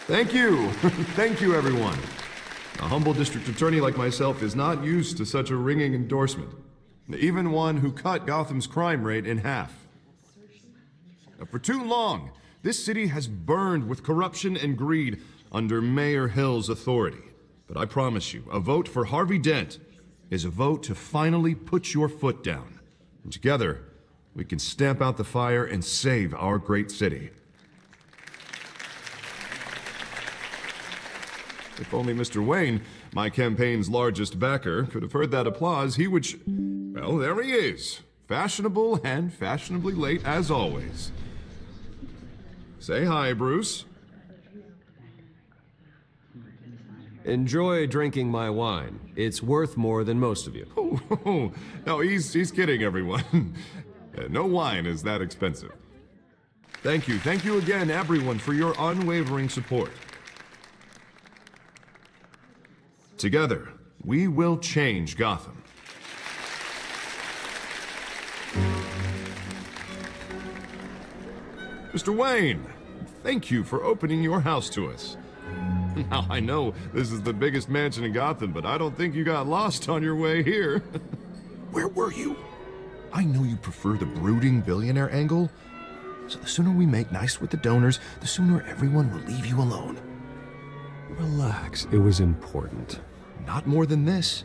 Thank you. Thank you, everyone. A humble district attorney like myself is not used to such a ringing endorsement. Even one who cut Gotham's crime rate in half. For too long, this city has burned with corruption and greed under Mayor Hill's authority. But I promise you, a vote for Harvey Dent is a vote to finally put your foot down. And together, we can stamp out the fire and save our great city. If only Mr. Wayne, my campaign's largest backer, could have heard that applause, he would well, there he is. Fashionable and fashionably late as always. Say hi, Bruce. Enjoy drinking my wine. It's worth more than most of you. Oh, no, he's kidding, everyone. No wine is that expensive. Thank you again, everyone, for your unwavering support. Together, we will change Gotham. Mr. Wayne, thank you for opening your house to us. Now, I know this is the biggest mansion in Gotham, but I don't think you got lost on your way here. Where were you? I know you prefer the brooding billionaire angle, so the sooner we make nice with the donors, the sooner everyone will leave you alone. Relax, it was important. Not more than this.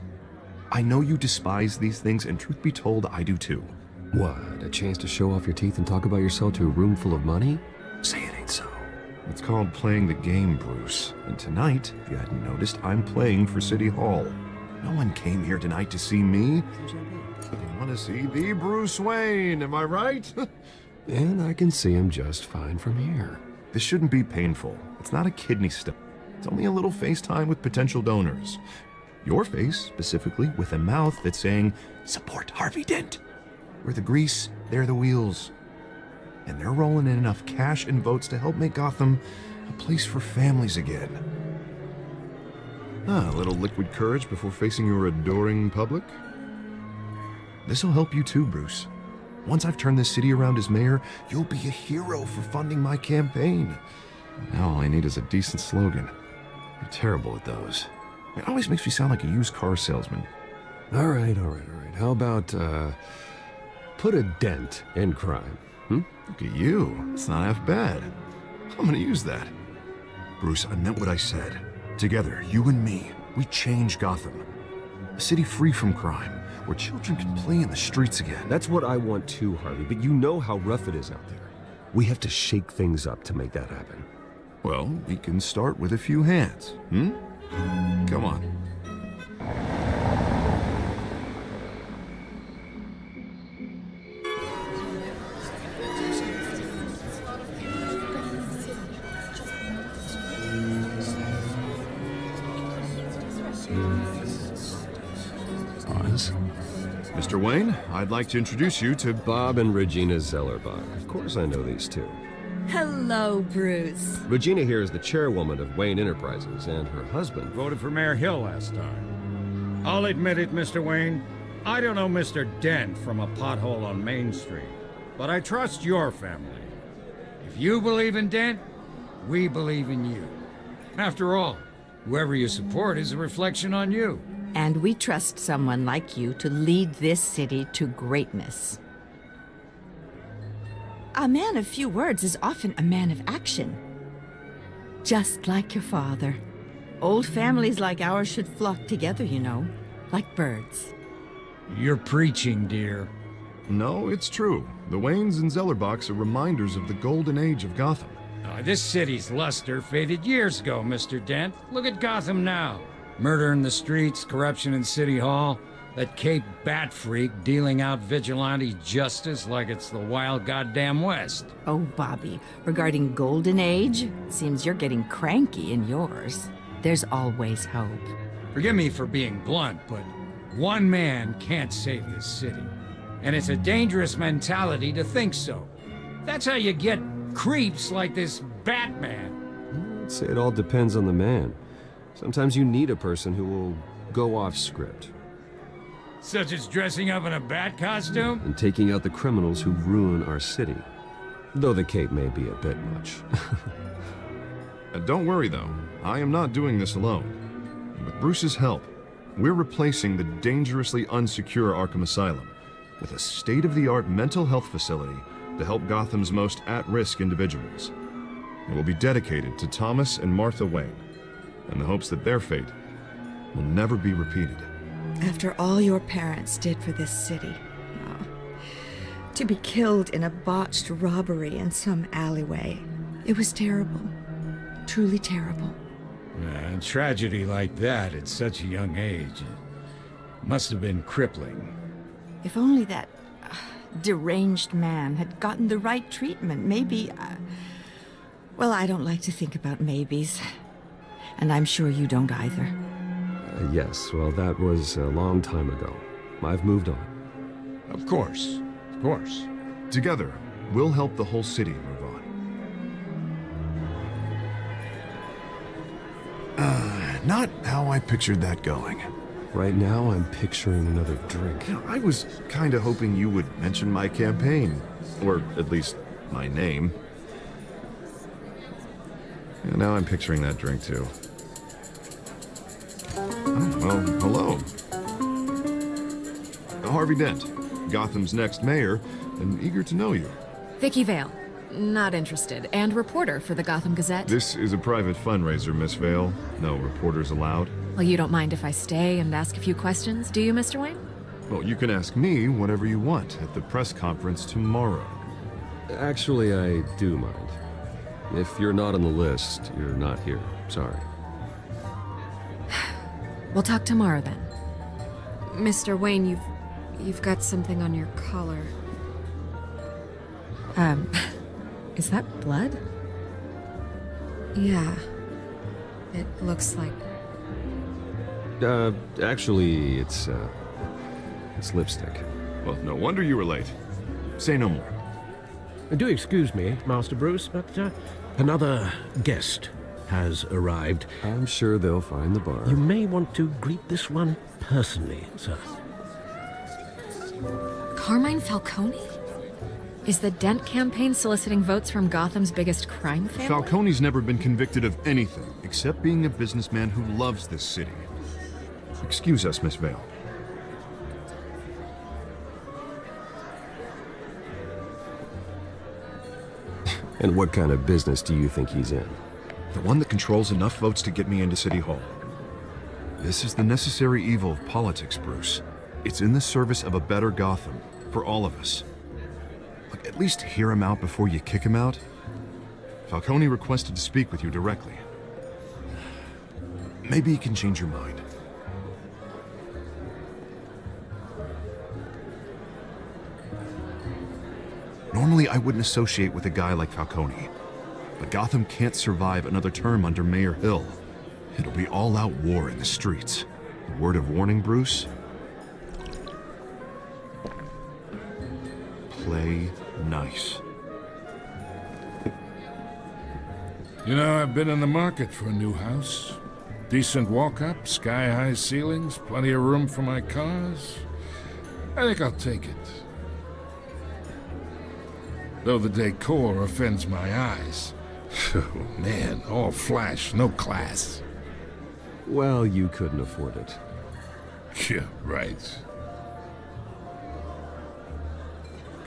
I know you despise these things, and truth be told, I do too. What, a chance to show off your teeth and talk about yourself to a room full of money? Say it ain't so. It's called playing the game, Bruce. And tonight, if you hadn't noticed, I'm playing for City Hall. No one came here tonight to see me. They want to see the Bruce Wayne, am I right? And I can see him just fine from here. This shouldn't be painful. It's not a kidney stone. It's only a little FaceTime with potential donors. Your face, specifically, with a mouth that's saying, support Harvey Dent. We're the grease, they're the wheels. And they're rolling in enough cash and votes to help make Gotham a place for families again. A little liquid courage before facing your adoring public. This'll help you too, Bruce. Once I've turned this city around as mayor, you'll be a hero for funding my campaign. Now all I need is a decent slogan. I'm terrible at those. It always makes me sound like a used car salesman. All right. How about, put a dent in crime? Look at you. It's not half bad. I'm gonna use that. Bruce, I meant what I said. Together, you and me, we change Gotham. A city free from crime, where children can play in the streets again. That's what I want too, Harvey, but you know how rough it is out there. We have to shake things up to make that happen. Well, we can start with a few hands, Come on. Pause. Mr. Wayne, I'd like to introduce you to Bob and Regina Zellerbach. Of course I know these two. Hello, Bruce. Regina here is the chairwoman of Wayne Enterprises, and her husband Voted for Mayor Hill last time. I'll admit it, Mr. Wayne. I don't know Mr. Dent from a pothole on Main Street, but I trust your family. If you believe in Dent, we believe in you. After all, whoever you support is a reflection on you. And we trust someone like you to lead this city to greatness. A man of few words is often a man of action. Just like your father. Old families like ours should flock together, you know, like birds. You're preaching, dear. No, it's true. The Waynes and Zellerbachs are reminders of the golden age of Gotham. This city's luster faded years ago, Mr. Dent. Look at Gotham now. Murder in the streets, corruption in City Hall, that Cape Bat freak dealing out vigilante justice like it's the wild goddamn West. Oh, Bobby, regarding Golden Age, seems you're getting cranky in yours. There's always hope. Forgive me for being blunt, but one man can't save this city. And it's a dangerous mentality to think so. That's how you get creeps like this Batman. I'd say it all depends on the man. Sometimes you need a person who will go off script. Such as dressing up in a bat costume? And taking out the criminals who ruin our city. Though the cape may be a bit much. Don't worry, though. I am not doing this alone. With Bruce's help, we're replacing the dangerously unsecure Arkham Asylum with a state-of-the-art mental health facility to help Gotham's most at-risk individuals. It will be dedicated to Thomas and Martha Wayne, in the hopes that their fate will never be repeated. After all your parents did for this city, oh, to be killed in a botched robbery in some alleyway, it was terrible. Truly terrible. A tragedy like that at such a young age must have been crippling. If only that deranged man had gotten the right treatment, maybe... well, I don't like to think about maybes. And I'm sure you don't either. Yes, well, that was a long time ago. I've moved on. Of course. Of course. Together, we'll help the whole city move on. Not how I pictured that going. Right now, I'm picturing another drink. I was kinda hoping you would mention my campaign. Or at least, my name. Now I'm picturing that drink, too. Oh, well, hello. Harvey Dent, Gotham's next mayor, and eager to know you. Vicky Vale. Not interested. And reporter for the Gotham Gazette. This is a private fundraiser, Miss Vale. No reporters allowed. Well, you don't mind if I stay and ask a few questions, do you, Mr. Wayne? Well, you can ask me whatever you want at the press conference tomorrow. Actually, I do mind. If you're not on the list, you're not here. Sorry. We'll talk tomorrow then. Mr. Wayne, you've got something on your collar. Is that blood? Yeah. It looks like... Actually, it's lipstick. Well, no wonder you were late. Say no more. Do excuse me, Master Bruce, but another guest has arrived. I'm sure they'll find the bar. You may want to greet this one personally, sir. Carmine Falcone? Is the Dent campaign soliciting votes from Gotham's biggest crime family? Falcone's never been convicted of anything except being a businessman who loves this city. Excuse us, Miss Vale. And what kind of business do you think he's in? The one that controls enough votes to get me into City Hall. This is the necessary evil of politics, Bruce. It's in the service of a better Gotham, for all of us. Look, at least hear him out before you kick him out. Falcone requested to speak with you directly. Maybe he can change your mind. Normally, I wouldn't associate with a guy like Falcone. But Gotham can't survive another term under Mayor Hill. It'll be all-out war in the streets. A word of warning, Bruce? Play nice. You know, I've been in the market for a new house. Decent walk-up, sky-high ceilings, plenty of room for my cars. I think I'll take it. Though the decor offends my eyes. Oh, man, all flash, no class. Well, you couldn't afford it. Yeah, right.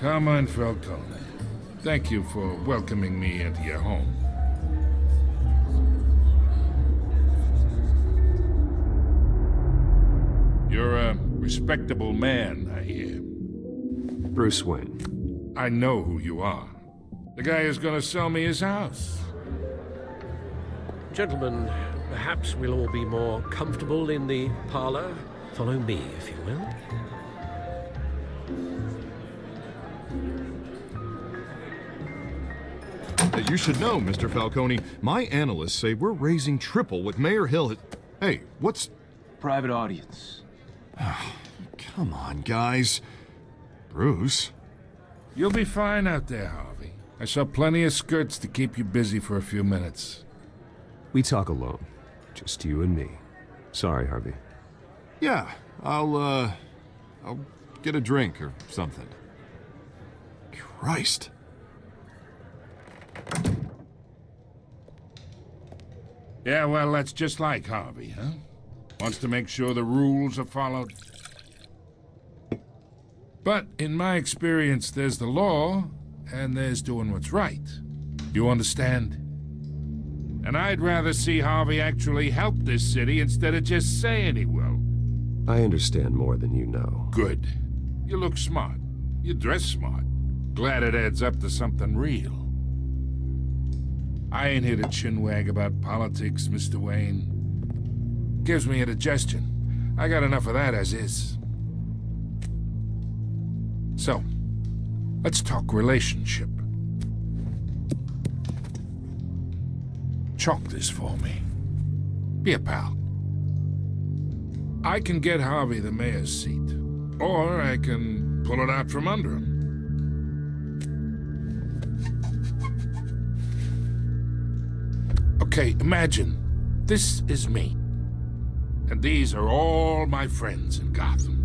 Carmine Falcone, thank you for welcoming me into your home. You're a respectable man, I hear. Bruce Wayne. I know who you are. The guy who's gonna sell me his house. Gentlemen, perhaps we'll all be more comfortable in the parlor. Follow me, if you will. You should know, Mr. Falcone, my analysts say we're raising triple what Mayor Hill had... Hey, what's... Private audience. Come on, guys. Bruce? You'll be fine out there, Harvey. I saw plenty of skirts to keep you busy for a few minutes. We talk alone. Just you and me. Sorry, Harvey. Yeah, I'll get a drink or something. Christ. Yeah, well, that's just like Harvey, huh? Wants to make sure the rules are followed. But in my experience, there's the law, and there's doing what's right. You understand? And I'd rather see Harvey actually help this city instead of just saying he will. I understand more than you know. Good. You look smart. You dress smart. Glad it adds up to something real. I ain't here to chinwag about politics, Mr. Wayne. Gives me indigestion. I got enough of that as is. So, let's talk relationship. Chalk this for me. Be a pal. I can get Harvey the mayor's seat, or I can pull it out from under him. Okay, imagine this is me, and these are all my friends in Gotham.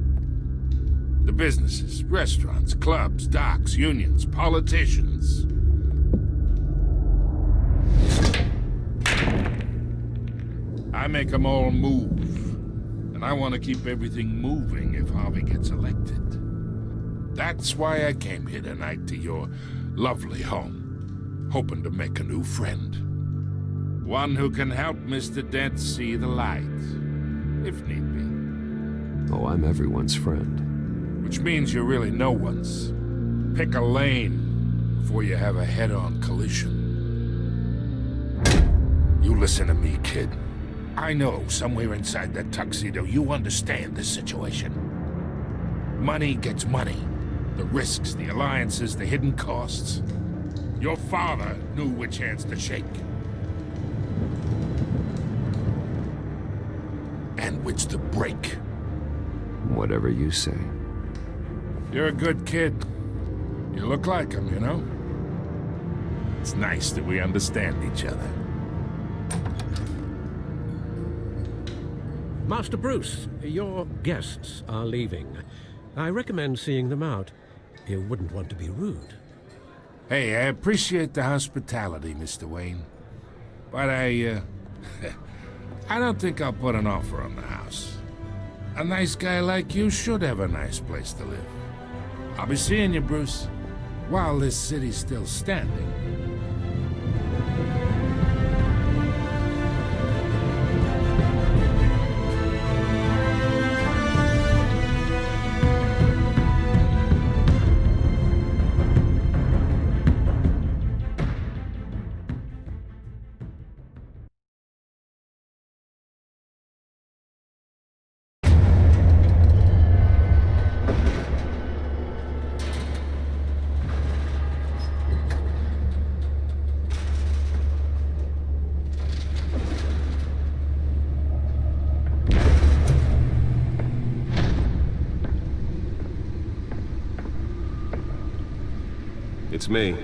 The businesses, restaurants, clubs, docks, unions, politicians. I make them all move. And I want to keep everything moving if Harvey gets elected. That's why I came here tonight to your lovely home, hoping to make a new friend. One who can help Mr. Dent see the light, if need be. Oh, I'm everyone's friend. Which means you're really no one's. Pick a lane before you have a head-on collision. You listen to me, kid. I know somewhere inside that tuxedo you understand this situation. Money gets money. The risks, the alliances, the hidden costs. Your father knew which hands to shake. And which to break. Whatever you say. You're a good kid. You look like him, you know? It's nice that we understand each other. Master Bruce, your guests are leaving. I recommend seeing them out. You wouldn't want to be rude. Hey, I appreciate the hospitality, Mr. Wayne. But I don't think I'll put an offer on the house. A nice guy like you should have a nice place to live. I'll be seeing you, Bruce, while this city's still standing. It's me.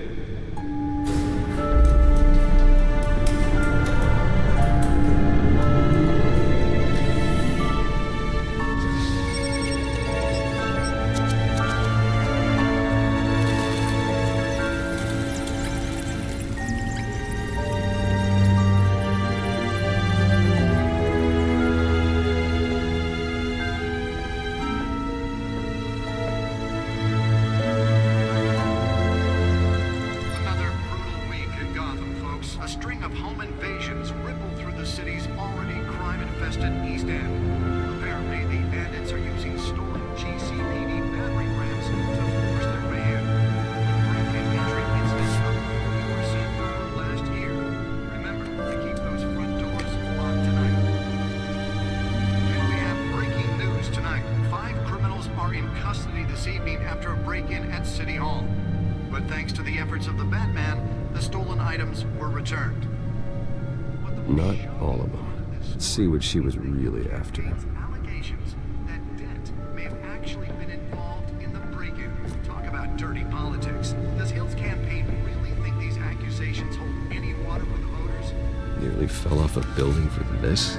Not all of them. Let's see what she was really after. Allegations that Dent may have actually been involved in the break-in. Talk about dirty politics. Does Hill's campaign really think these accusations hold any water with the voters? Nearly fell off a building for this?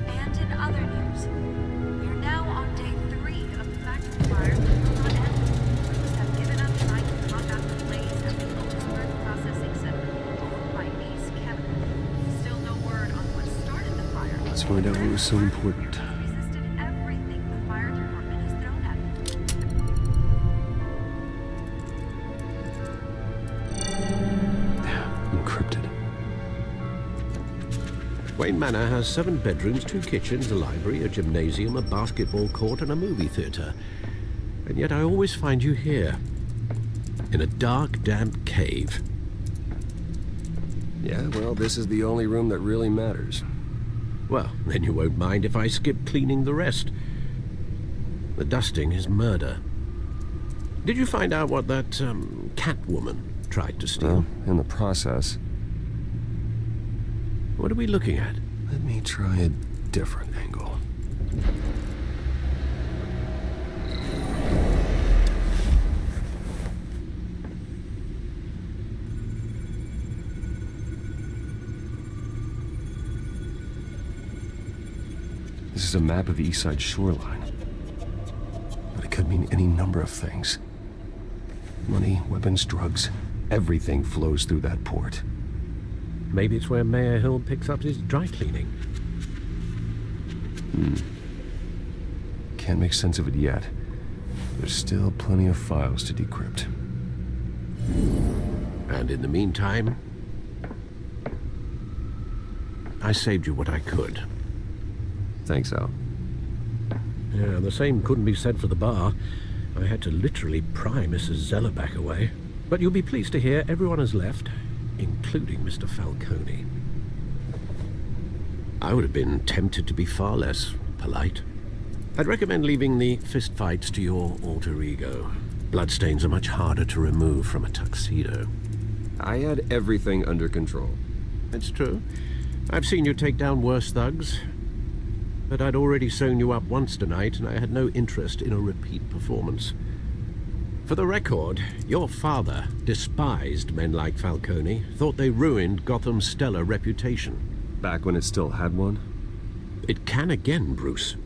And in other news, we are now on day 3 of the factory fire. Crews have given up trying to Let's find out what was so important. Resisted everything the fire department has thrown at me. Encrypted. Wayne Manor has 7 bedrooms, 2 kitchens, a library, a gymnasium, a basketball court, and a movie theater. And yet I always find you here, in a dark, damp cave. Yeah, well, this is the only room that really matters. Well, then you won't mind if I skip cleaning the rest. The dusting is murder. Did you find out what that, cat woman tried to steal? Well, in the process. What are we looking at? Let me try a different angle. This is a map of the East Side shoreline. But it could mean any number of things. Money, weapons, drugs, everything flows through that port. Maybe it's where Mayor Hill picks up his dry cleaning. Can't make sense of it yet. There's still plenty of files to decrypt. And in the meantime, I saved you what I could. Thanks, Al. Yeah, the same couldn't be said for the bar. I had to literally pry Mrs. Zeller back away. But you'll be pleased to hear everyone has left, including Mr. Falcone. I would have been tempted to be far less polite. I'd recommend leaving the fistfights to your alter ego. Bloodstains are much harder to remove from a tuxedo. I had everything under control. It's true. I've seen you take down worse thugs. But I'd already sewn you up once tonight, and I had no interest in a repeat performance. For the record, your father despised men like Falcone, thought they ruined Gotham's stellar reputation. Back when it still had one? It can again, Bruce.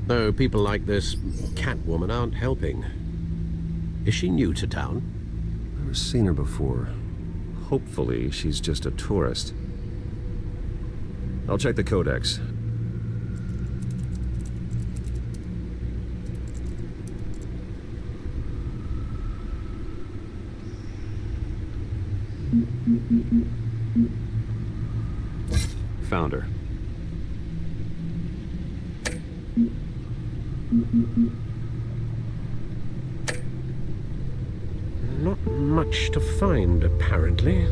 Though people like this Catwoman aren't helping. Is she new to town? Never seen her before. Hopefully, she's just a tourist. I'll check the codex. Found her. Not much to find, apparently.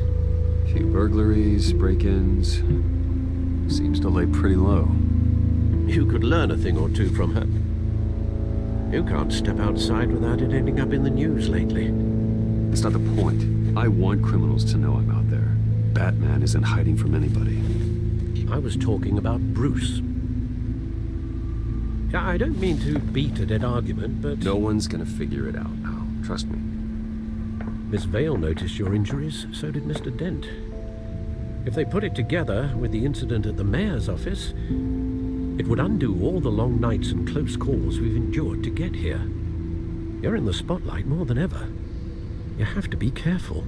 Few burglaries, break-ins. Seems to lay pretty low. You could learn a thing or two from her. You can't step outside without it ending up in the news lately. That's not the point. I want criminals to know I'm out there. Batman isn't hiding from anybody. I was talking about Bruce. I don't mean to beat a dead argument, but... No one's gonna figure it out now. Trust me. Miss Vale noticed your injuries, so did Mr. Dent. If they put it together with the incident at the mayor's office, it would undo all the long nights and close calls we've endured to get here. You're in the spotlight more than ever. You have to be careful.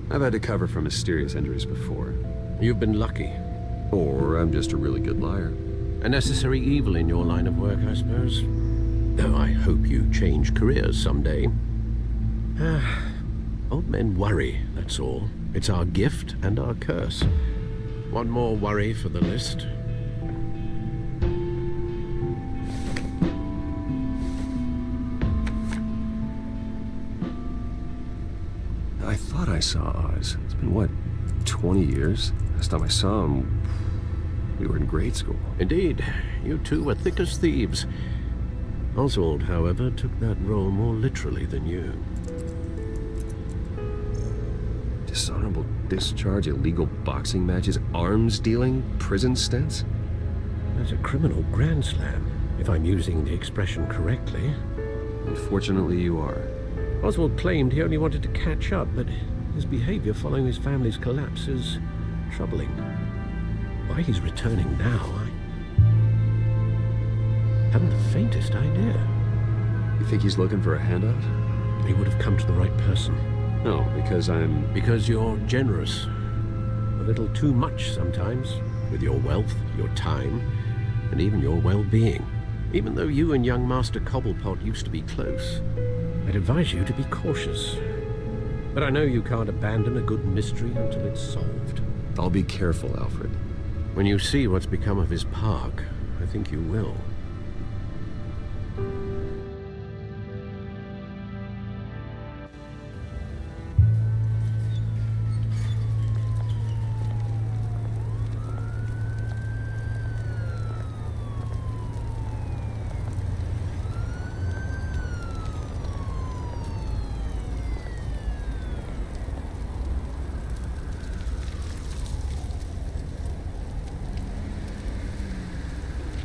I've had to cover for mysterious injuries before. You've been lucky. Or I'm just a really good liar. A necessary evil in your line of work, I suppose. Though I hope you change careers someday. Old men worry, that's all. It's our gift and our curse. One more worry for the list. I thought I saw Oz. It's been, what, 20 years? Last time I saw him, we were in grade school. Indeed. You two were thick as thieves. Oswald, however, took that role more literally than you. Dishonorable discharge, illegal boxing matches, arms dealing, prison stints? That's a criminal grand slam, if I'm using the expression correctly. Unfortunately, you are. Oswald claimed he only wanted to catch up, but his behavior following his family's collapse is troubling. Why he's returning now, I haven't the faintest idea. You think he's looking for a handout? He would have come to the right person. No, because I'm... Because you're generous. A little too much sometimes. with your wealth, your time, and even your well-being. Even though you and young Master Cobblepot used to be close, I'd advise you to be cautious. But I know you can't abandon a good mystery until it's solved. I'll be careful, Alfred. When you see what's become of his park, I think you will.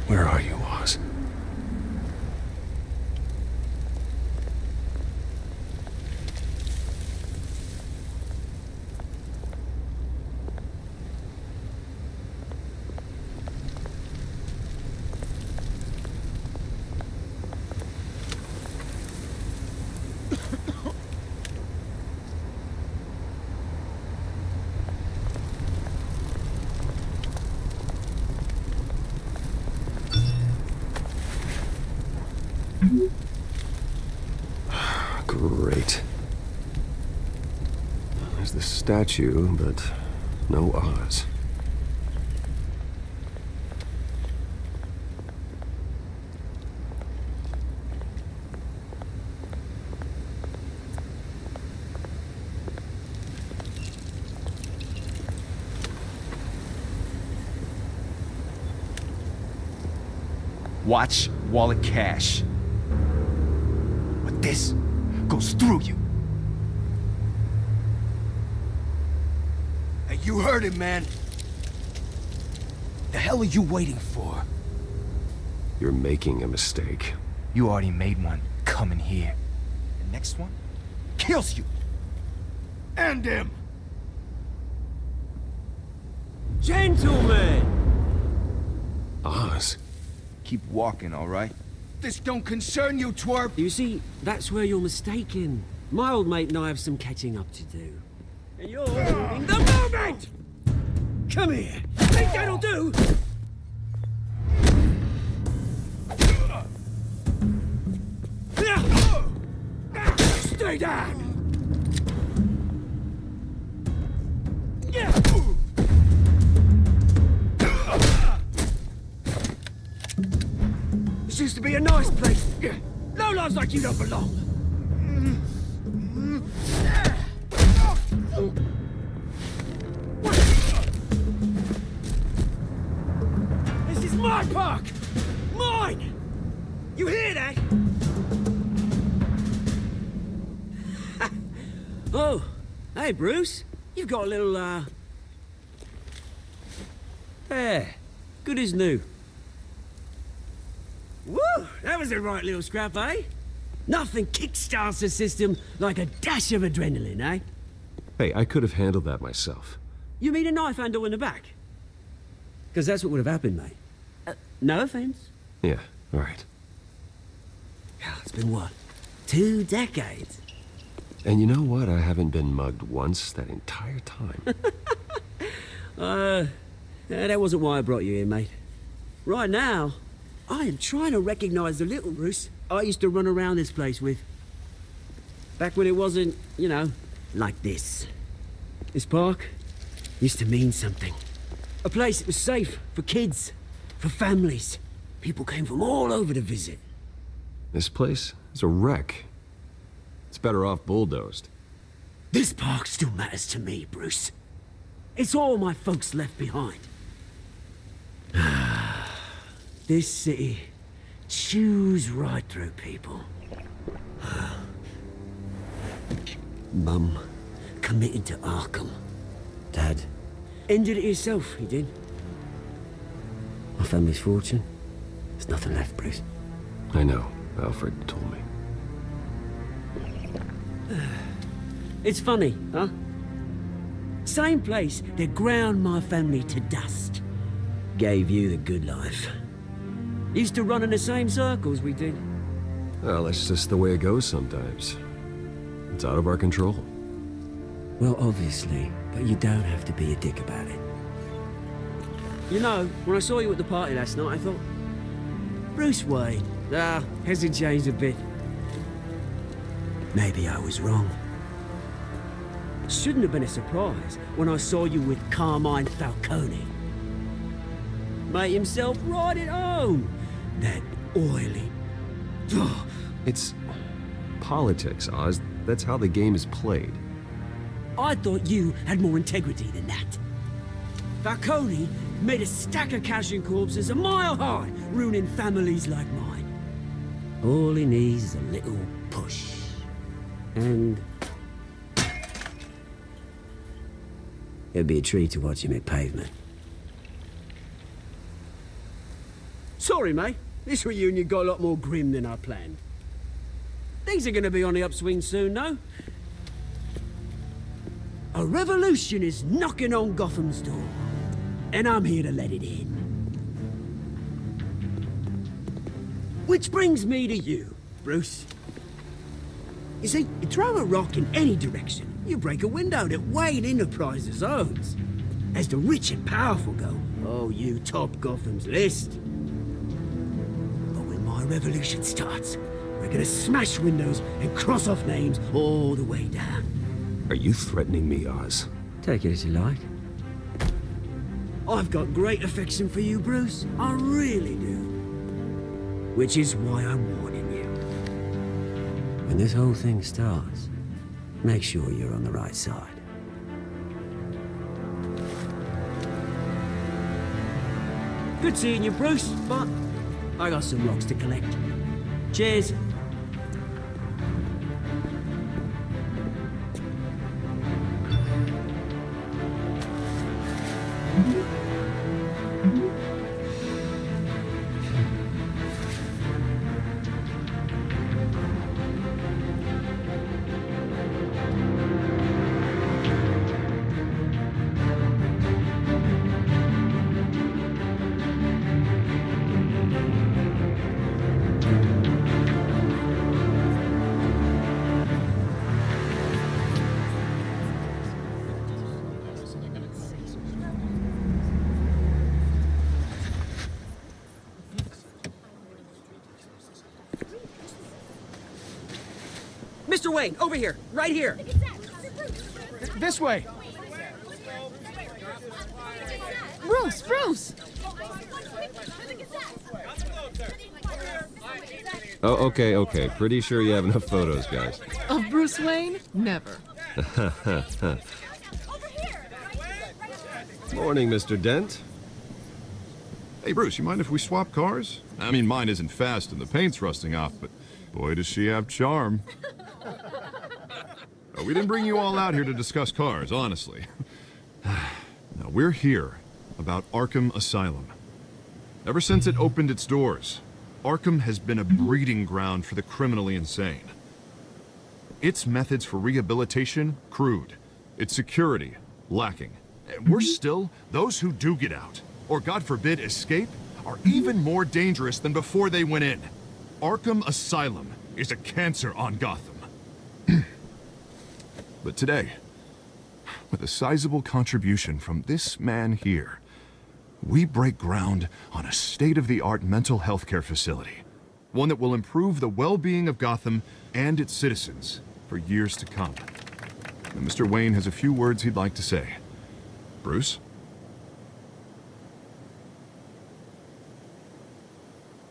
Where are you, Oz? Great. There's the statue, but no Oz. Watch wallet cash. But this goes through you. Hey, you heard it, man. The hell are you waiting for? You're making a mistake. You already made one coming here. The next one kills you. And him. Gentlemen! Oz? Keep walking, all right? This don't concern you, twerp! You see, that's where you're mistaken. My old mate and I have some catching up to do. And you're ruining the moment! Come here! Think that'll do? Stay down! This used to be a nice place. No lives like you don't belong. This is my park! Mine! You hear that? Oh, hey Bruce. You've got a little, There. Good as new. Woo! That was a right little scrap, eh? Nothing kickstarts the system like a dash of adrenaline, eh? Hey, I could have handled that myself. You mean a knife handle in the back? Because that's what would have happened, mate. No offense. Yeah, all right. It's been what? 2 decades? And you know what? I haven't been mugged once that entire time. That wasn't why I brought you here, mate. Right now, I am trying to recognize the little Bruce I used to run around this place with. Back when it wasn't, you know, like this. This park used to mean something. A place that was safe for kids, for families. People came from all over to visit. This place is a wreck. It's better off bulldozed. This park still matters to me, Bruce. It's all my folks left behind. This city chews right through people. Mum committed to Arkham. Dad ended it himself, he did. My family's fortune. There's nothing left, Bruce. I know. Alfred told me. It's funny, huh? Same place that ground my family to dust. Gave you the good life. Used to run in the same circles we did. Well, that's just the way it goes sometimes. It's out of our control. Well, obviously, but you don't have to be a dick about it. You know, when I saw you at the party last night, I thought, Bruce Wayne. Hasn't changed a bit. Maybe I was wrong. Shouldn't have been a surprise when I saw you with Carmine Falcone. Made himself right at home. That oily... It's politics, Oz. That's how the game is played. I thought you had more integrity than that. Falcone made a stack of casual corpses a mile high, ruining families like mine. All he needs is a little push. And... it'd be a treat to watch him hit pavement. Sorry, mate. This reunion got a lot more grim than I planned. Things are gonna be on the upswing soon, no? A revolution is knocking on Gotham's door, and I'm here to let it in. Which brings me to you, Bruce. You see, you throw a rock in any direction, you break a window that Wayne Enterprises owns. As the rich and powerful go, oh, you top Gotham's list. But when my revolution starts, we're gonna smash windows and cross off names all the way down. Are you threatening me, Oz? Take it as you like. I've got great affection for you, Bruce. I really do. Which is why I'm warning you. When this whole thing starts, make sure you're on the right side. Good seeing you, Bruce, but I got some rocks to collect. Cheers. Mr. Wayne, over here, right here. This way. Bruce! Oh, okay. Pretty sure you have enough photos, guys. Of Bruce Wayne? Never. Morning, Mr. Dent. Hey, Bruce, you mind if we swap cars? I mean, mine isn't fast and the paint's rusting off, but boy, does she have charm. We didn't bring you all out here to discuss cars, honestly. No, we're here about Arkham Asylum. Ever since it opened its doors, Arkham has been a breeding ground for the criminally insane. Its methods for rehabilitation, crude. Its security, lacking. And worse still, those who do get out, or God forbid escape, are even more dangerous than before they went in. Arkham Asylum is a cancer on Gotham. But today, with a sizable contribution from this man here, we break ground on a state-of-the-art mental health care facility. One that will improve the well-being of Gotham and its citizens for years to come. And Mr. Wayne has a few words he'd like to say. Bruce?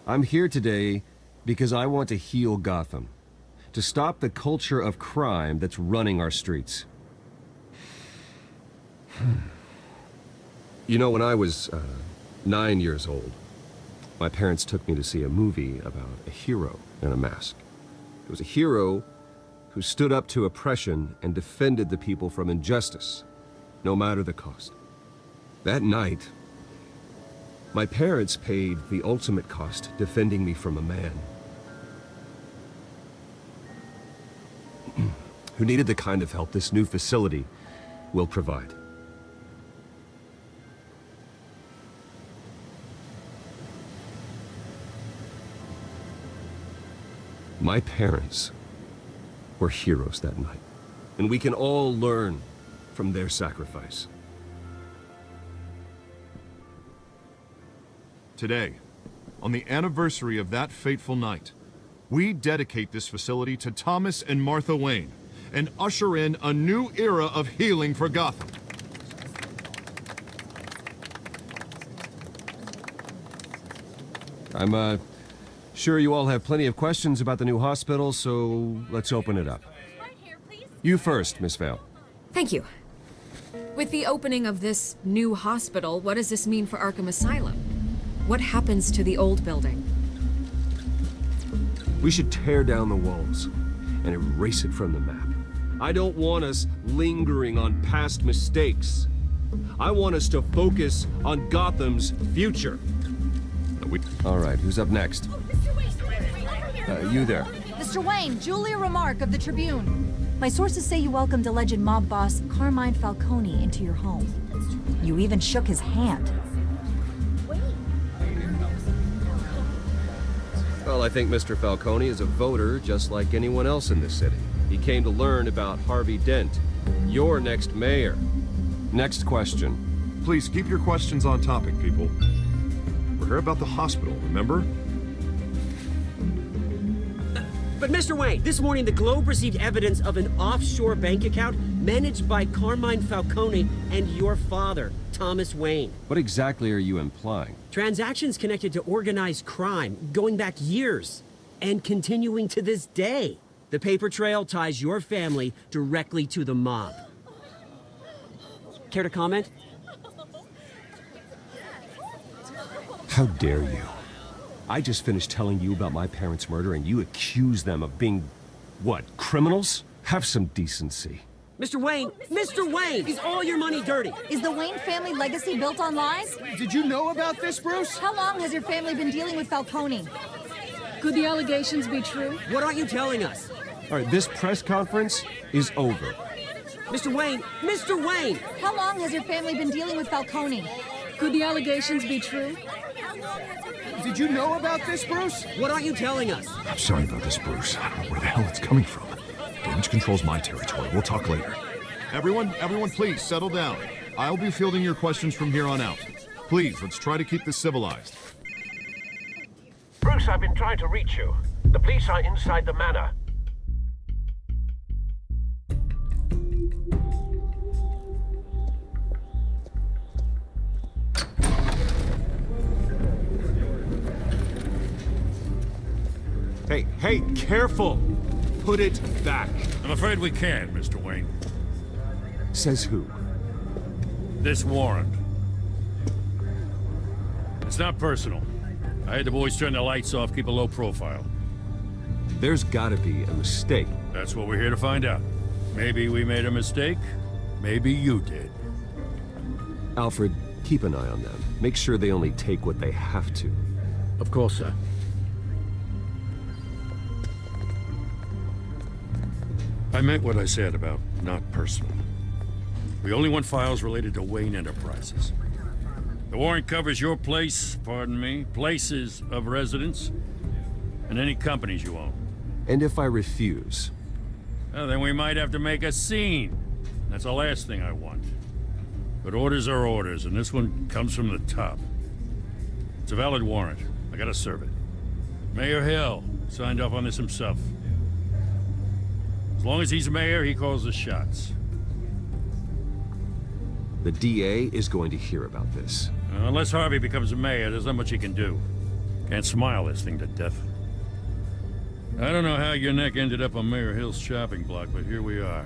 I'm here today because I want to heal Gotham. To stop the culture of crime that's running our streets. You know, when I was 9 years old, my parents took me to see a movie about a hero in a mask. It was a hero who stood up to oppression and defended the people from injustice, no matter the cost. That night, my parents paid the ultimate cost defending me from a man who needed the kind of help this new facility will provide. My parents were heroes that night, and we can all learn from their sacrifice. Today, on the anniversary of that fateful night, we dedicate this facility to Thomas and Martha Wayne and usher in a new era of healing for Gotham. I'm, sure you all have plenty of questions about the new hospital, so let's open it up. You first, Miss Vale. Thank you. With the opening of this new hospital, what does this mean for Arkham Asylum? What happens to the old building? We should tear down the walls and erase it from the map. I don't want us lingering on past mistakes. I want us to focus on Gotham's future. All right, who's up next? You there. Mr. Wayne, Julia Remark of the Tribune. My sources say you welcomed alleged mob boss Carmine Falcone into your home. You even shook his hand. Well, I think Mr. Falcone is a voter just like anyone else in this city. He came to learn about Harvey Dent, your next mayor. Next question. Please keep your questions on topic, people. We're here about the hospital, remember? But Mr. Wayne, this morning the Globe received evidence of an offshore bank account managed by Carmine Falcone and your father, Thomas Wayne. What exactly are you implying? Transactions connected to organized crime, going back years, and continuing to this day. The paper trail ties your family directly to the mob. Care to comment? How dare you? I just finished telling you about my parents' murder and you accuse them of being, what, criminals? Have some decency. Mr. Wayne, is all your money dirty? Is the Wayne family legacy built on lies? Did you know about this, Bruce? How long has your family been dealing with Falcone? Could the allegations be true? What aren't you telling us? All right, this press conference is over. Mr. Wayne! How long has your family been dealing with Falcone? Could the allegations be true? Did you know about this, Bruce? What aren't you telling us? I'm sorry about this, Bruce. I don't know where the hell it's coming from. Damage control's my territory. We'll talk later. Everyone, please settle down. I'll be fielding your questions from here on out. Please, let's try to keep this civilized. Bruce, I've been trying to reach you. The police are inside the manor. Hey, careful! Put it back. I'm afraid we can't, Mr. Wayne. Says who? This warrant. It's not personal. I had the boys turn the lights off, keep a low profile. There's gotta be a mistake. That's what we're here to find out. Maybe we made a mistake. Maybe you did. Alfred, keep an eye on them. Make sure they only take what they have to. Of course, sir. I meant what I said about not personal. We only want files related to Wayne Enterprises. The warrant covers your place, pardon me, places of residence, and any companies you own. And if I refuse? Well, then we might have to make a scene. That's the last thing I want. But orders are orders, and this one comes from the top. It's a valid warrant. I gotta serve it. Mayor Hill signed off on this himself. As long as he's mayor, he calls the shots. The DA is going to hear about this. Unless Harvey becomes mayor, there's not much he can do. Can't smile this thing to death. I don't know how your neck ended up on Mayor Hill's shopping block, but here we are.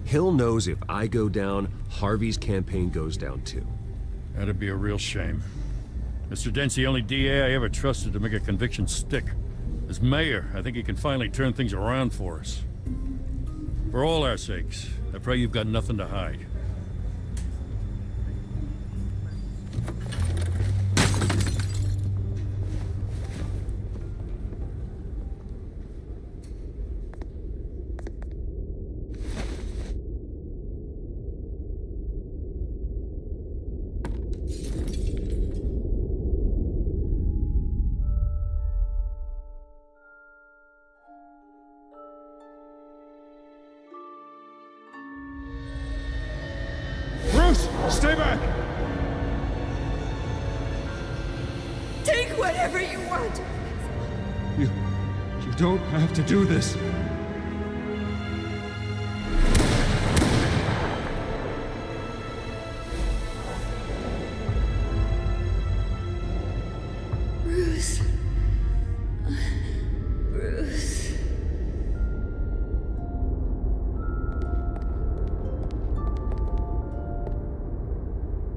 Hill knows if I go down, Harvey's campaign goes down too. That'd be a real shame. Mr. Dent's the only DA I ever trusted to make a conviction stick. As mayor, I think he can finally turn things around for us. For all our sakes, I pray you've got nothing to hide. Stay back! whatever you want. You don't have to do this. Bruce. Bruce.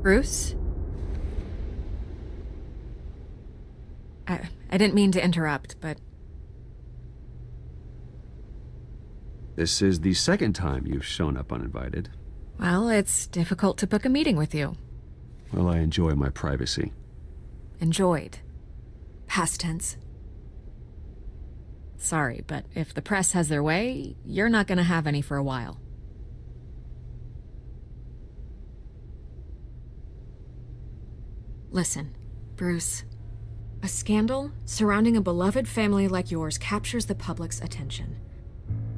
Bruce? I didn't mean to interrupt, but... This is the second time you've shown up uninvited. Well, it's difficult to book a meeting with you. Well, I enjoy my privacy. Enjoyed. Past tense. Sorry, but if the press has their way, you're not gonna have any for a while. Listen, Bruce. A scandal surrounding a beloved family like yours captures the public's attention.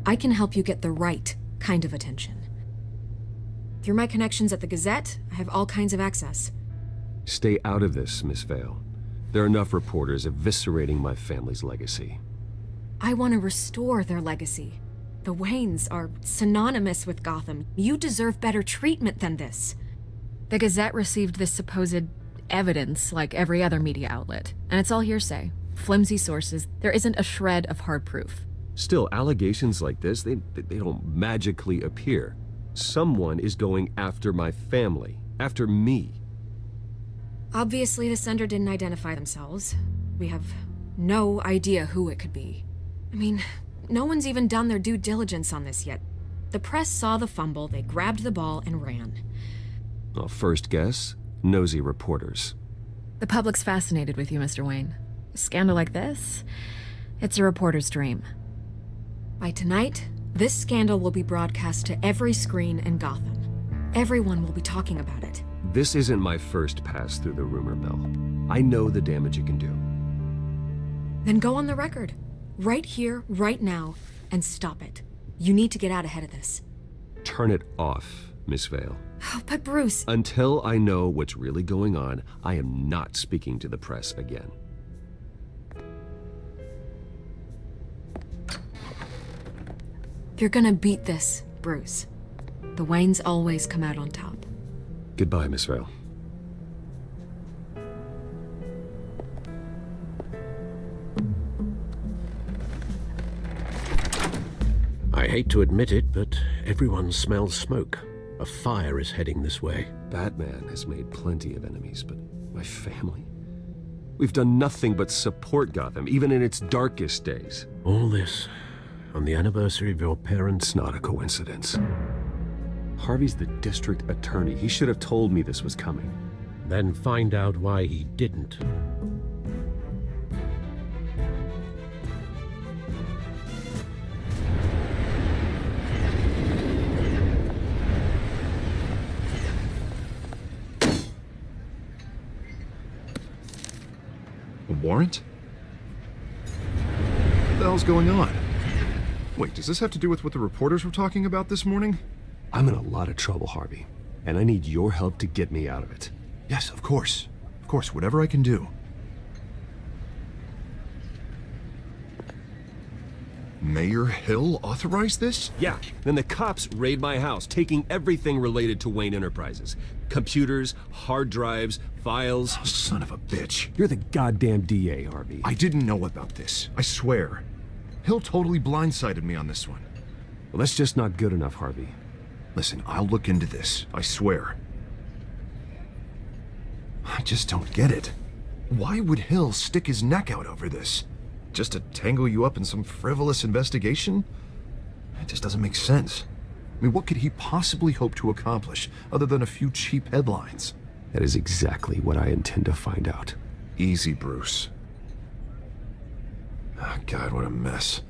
I can help you get the right kind of attention. Through my connections at the Gazette, I have all kinds of access. Stay out of this, Miss Vale. There are enough reporters eviscerating my family's legacy. I want to restore their legacy. The Waynes are synonymous with Gotham. You deserve better treatment than this. The Gazette received this supposed evidence like every other media outlet, and it's all hearsay. Flimsy sources. There isn't a shred of hard proof. Still, allegations like this, they don't magically appear. Someone is going after my family, after me. Obviously, the sender didn't identify themselves. We have no idea who it could be. I mean, no one's even done their due diligence on this yet. The press saw the fumble, they grabbed the ball and ran. Well, first guess, nosy reporters. The public's fascinated with you, Mr. Wayne. A scandal like this, it's a reporter's dream. By tonight, this scandal will be broadcast to every screen in Gotham. Everyone will be talking about it. This isn't my first pass through the rumor mill. I know the damage it can do. Then go on the record. Right here, right now, and stop it. You need to get out ahead of this. Turn it off, Miss Vale. Oh, but Bruce... Until I know what's really going on, I am not speaking to the press again. You're gonna beat this, Bruce. The Waynes always come out on top. Goodbye, Miss Vale. I hate to admit it, but everyone smells smoke. A fire is heading this way. Batman has made plenty of enemies, but my family? We've done nothing but support Gotham, even in its darkest days. All this on the anniversary of your parents'... It's not a coincidence. Harvey's the district attorney. He should have told me this was coming. Then find out why he didn't. A warrant? What the hell's going on? Wait, does this have to do with what the reporters were talking about this morning? I'm in a lot of trouble, Harvey, and I need your help to get me out of it. Yes, of course. Of course, whatever I can do. Mayor Hill authorized this? Yeah, then the cops raid my house, taking everything related to Wayne Enterprises. Computers, hard drives, files. Oh, son of a bitch. You're the goddamn DA, Harvey. I didn't know about this. I swear. Hill totally blindsided me on this one. Well, that's just not good enough, Harvey. Listen, I'll look into this. I swear. I just don't get it. Why would Hill stick his neck out over this? Just to tangle you up in some frivolous investigation? It just doesn't make sense. I mean, what could he possibly hope to accomplish other than a few cheap headlines? That is exactly what I intend to find out. Easy, Bruce. Oh, God, what a mess.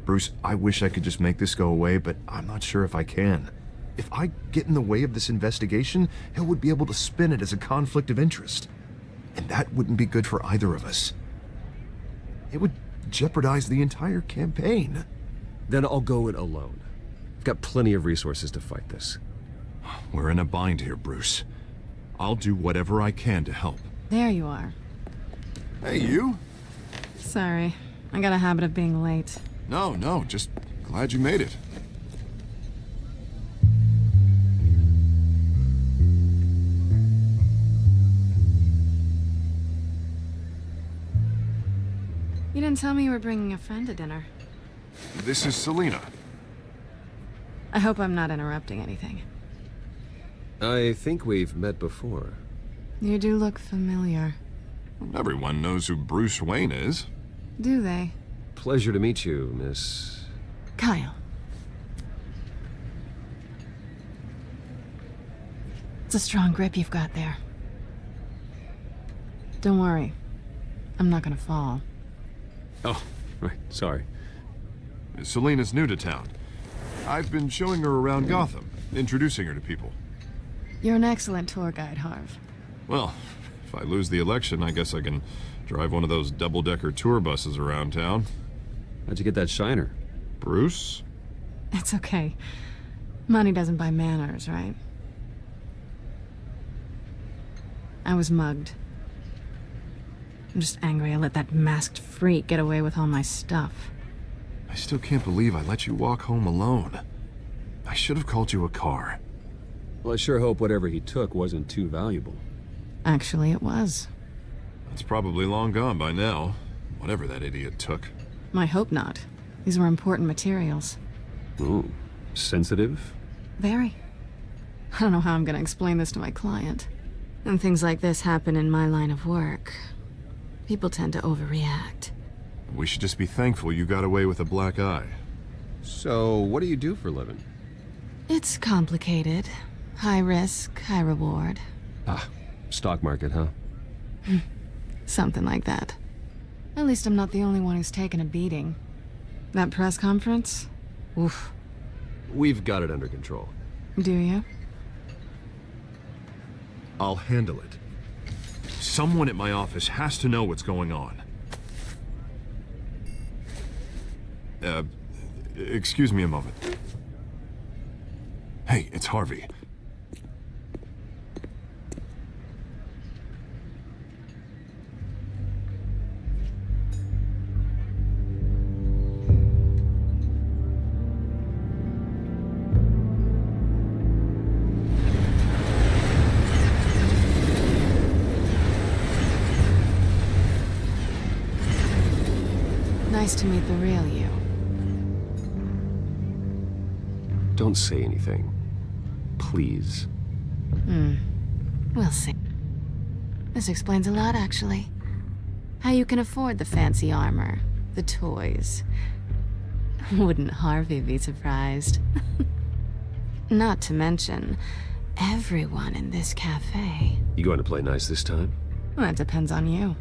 Bruce, I wish I could just make this go away, but I'm not sure if I can. If I get in the way of this investigation, Hill would be able to spin it as a conflict of interest. And that wouldn't be good for either of us. It would jeopardize the entire campaign. Then I'll go it alone. I've got plenty of resources to fight this. We're in a bind here, Bruce. I'll do whatever I can to help. There you are. Hey, you? Sorry. I got a habit of being late. No, just glad you made it. You didn't tell me you were bringing a friend to dinner. This is Selena. I hope I'm not interrupting anything. I think we've met before. You do look familiar. Everyone knows who Bruce Wayne is. Do they? Pleasure to meet you, Miss... Kyle. It's a strong grip you've got there. Don't worry. I'm not gonna fall. Oh, right, sorry. Selena's new to town. I've been showing her around Gotham, introducing her to people. You're an excellent tour guide, Harv. Well, if I lose the election, I guess I can drive one of those double-decker tour buses around town. How'd you get that shiner? Bruce? It's okay. Money doesn't buy manners, right? I was mugged. I'm just angry I let that masked freak get away with all my stuff. I still can't believe I let you walk home alone. I should have called you a car. Well, I sure hope whatever he took wasn't too valuable. Actually, it was. It's probably long gone by now, whatever that idiot took. I hope not. These were important materials. Ooh, sensitive? Very. I don't know how I'm gonna explain this to my client. And things like this happen in my line of work. People tend to overreact. We should just be thankful you got away with a black eye. So, what do you do for a living? It's complicated. High risk, high reward. Ah, stock market, huh? Something like that. At least I'm not the only one who's taken a beating. That press conference? Oof. We've got it under control. Do you? I'll handle it. Someone at my office has to know what's going on. Excuse me a moment. Hey, it's Harvey. Nice to meet the real you. Don't say anything. Please. We'll see. This explains a lot, actually. How you can afford the fancy armor, the toys. Wouldn't Harvey be surprised? Not to mention, everyone in this cafe. You going to play nice this time? Well, that depends on you.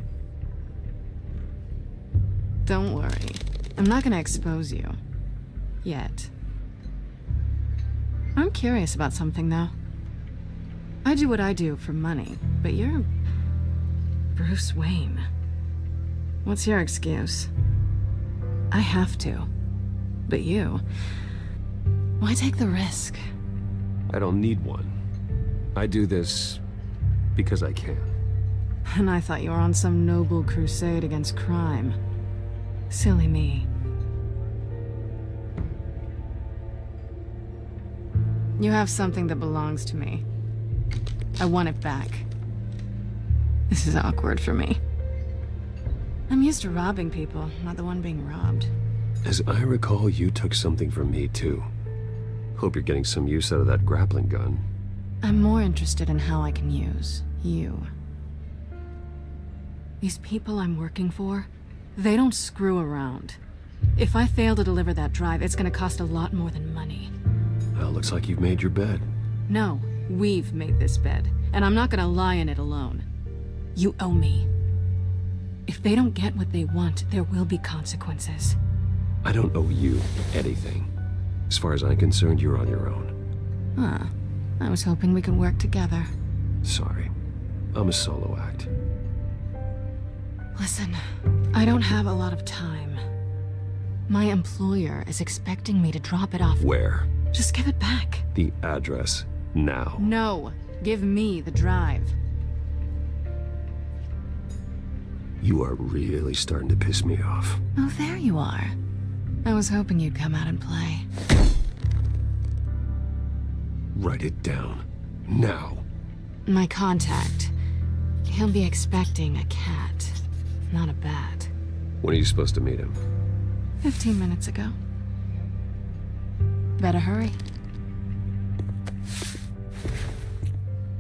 Don't worry. I'm not gonna expose you. Yet. I'm curious about something, though. I do what I do for money, but you're... Bruce Wayne. What's your excuse? I have to. But you... Why take the risk? I don't need one. I do this because I can. And I thought you were on some noble crusade against crime. Silly me. You have something that belongs to me. I want it back. This is awkward for me. I'm used to robbing people, not the one being robbed. As I recall, you took something from me, too. Hope you're getting some use out of that grappling gun. I'm more interested in how I can use you. These people I'm working for, they don't screw around. If I fail to deliver that drive, it's gonna cost a lot more than money. Well, looks like you've made your bed. No, we've made this bed, and I'm not gonna lie in it alone. You owe me. If they don't get what they want, there will be consequences. I don't owe you anything. As far as I'm concerned, you're on your own. Huh. I was hoping we could work together. Sorry. I'm a solo act. Listen, I don't have a lot of time. My employer is expecting me to drop it off. Where? Just give it back. The address. Now. No. Give me the drive. You are really starting to piss me off. Oh, there you are. I was hoping you'd come out and play. Write it down. Now. My contact. He'll be expecting a cat, not a bat. When are you supposed to meet him? 15 minutes ago. Better hurry.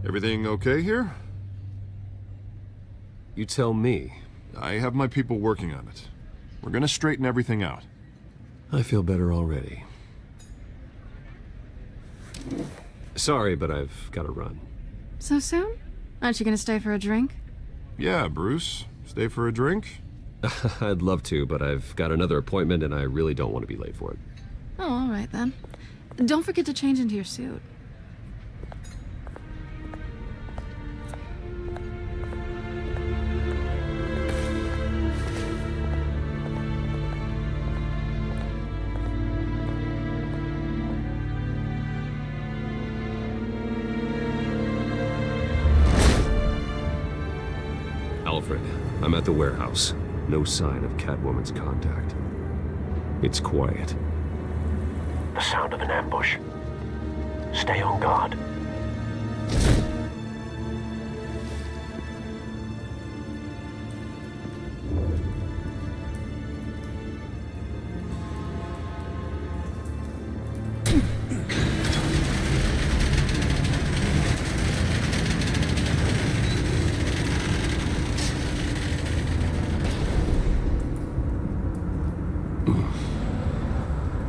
Everything okay here? You tell me. I have my people working on it. We're gonna straighten everything out. I feel better already. Sorry, but I've got to run. So soon? Aren't you gonna stay for a drink? Yeah, Bruce. Stay for a drink? I'd love to, but I've got another appointment and I really don't want to be late for it. Oh, all right then. Don't forget to change into your suit. Alfred, I'm at the warehouse. No sign of Catwoman's contact. It's quiet. The sound of an ambush. Stay on guard.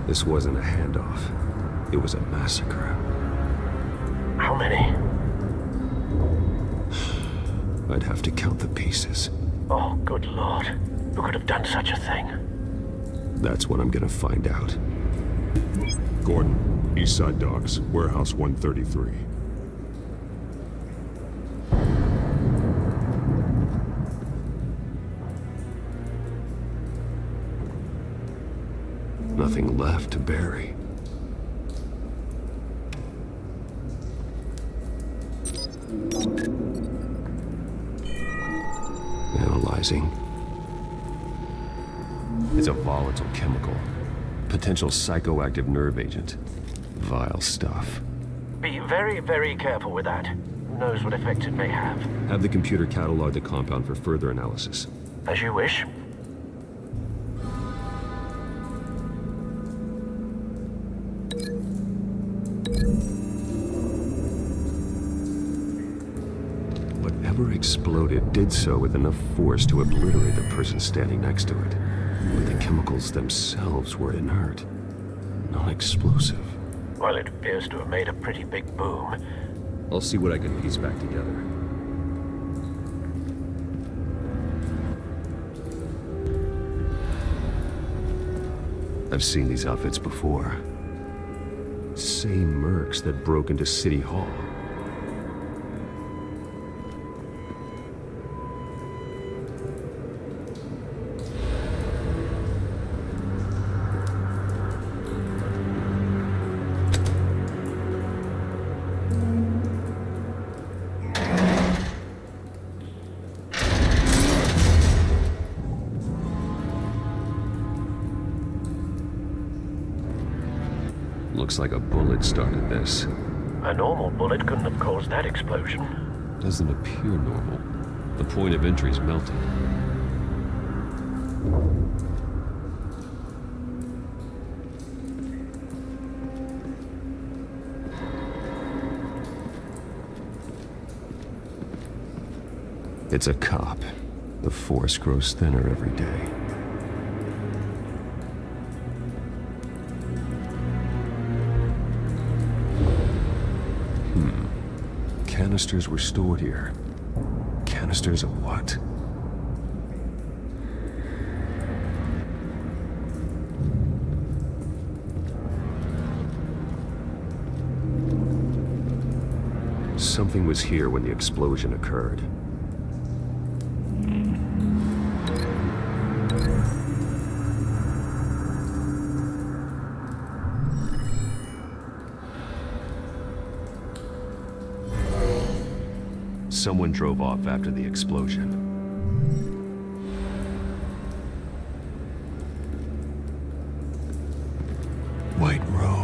This wasn't a handoff. It was a massacre. How many? I'd have to count the pieces. Oh, good lord. Who could have done such a thing? That's what I'm gonna find out. Gordon, East Side Docks, Warehouse 133. Nothing left to bury. Analyzing. It's a volatile chemical. Potential psychoactive nerve agent. Vile stuff. Be very, very careful with that. Who knows what effects it may have. Have the computer catalog the compound for further analysis. As you wish. Whatever exploded did so with enough force to obliterate the person standing next to it. But the chemicals themselves were inert, non-explosive. Well, it appears to have made a pretty big boom. I'll see what I can piece back together. I've seen these outfits before. Same mercs that broke into City Hall. Looks like a bullet started this. A normal bullet couldn't have caused that explosion. Doesn't appear normal. The point of entry's melting. It's a cop. The force grows thinner every day. Canisters were stored here. Canisters of what? Something was here when the explosion occurred. Someone drove off after the explosion.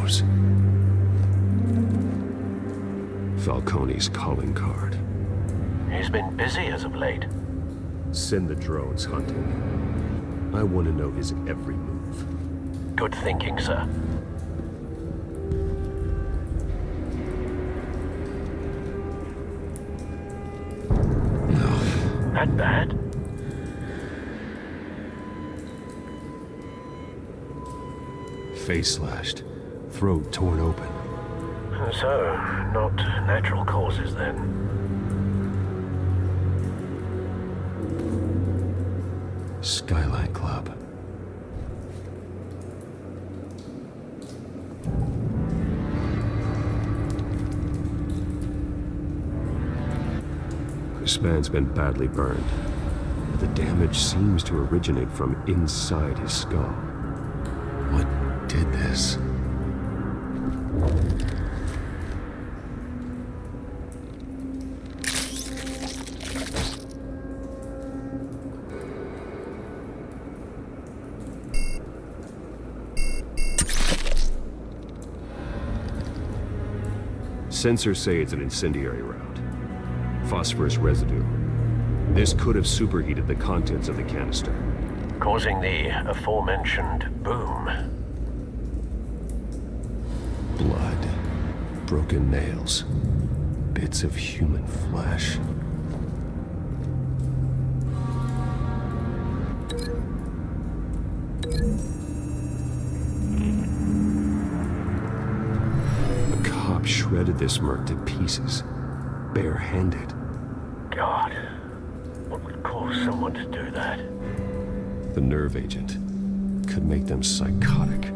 knows? Falcone's calling card. He's been busy as of late. Send the drones hunting. I want to know his every move. Good thinking, sir. That bad? Face slashed, throat torn open. So, not natural causes then. Skyline Club. This man's been badly burned, but the damage seems to originate from inside his skull. What did this? Sensors say it's an incendiary route. Phosphorus residue. This could have superheated the contents of the canister, Causing the aforementioned boom. Blood, broken nails, bits of human flesh. A cop shredded this merc to pieces, barehanded. God, what would cause someone to do that? The nerve agent could make them psychotic.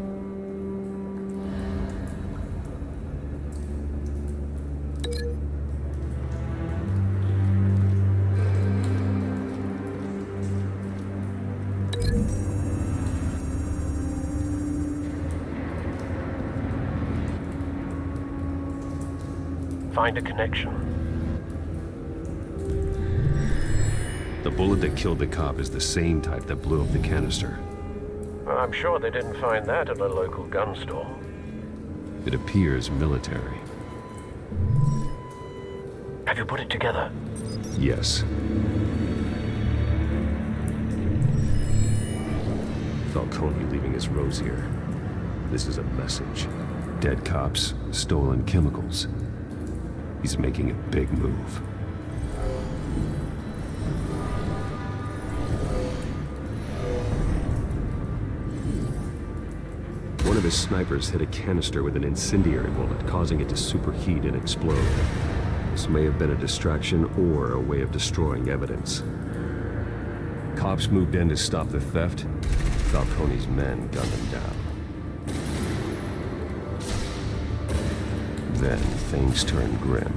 Find a connection. The bullet that killed the cop is the same type that blew up the canister. I'm sure they didn't find that at a local gun store. It appears military. Have you put it together? Yes. Falcone leaving his rose here. This is a message. Dead cops, stolen chemicals. He's making a big move. One of his snipers hit a canister with an incendiary bullet, causing it to superheat and explode. This may have been a distraction or a way of destroying evidence. Cops moved in to stop the theft. Falcone's men gunned him down. Then things turned grim.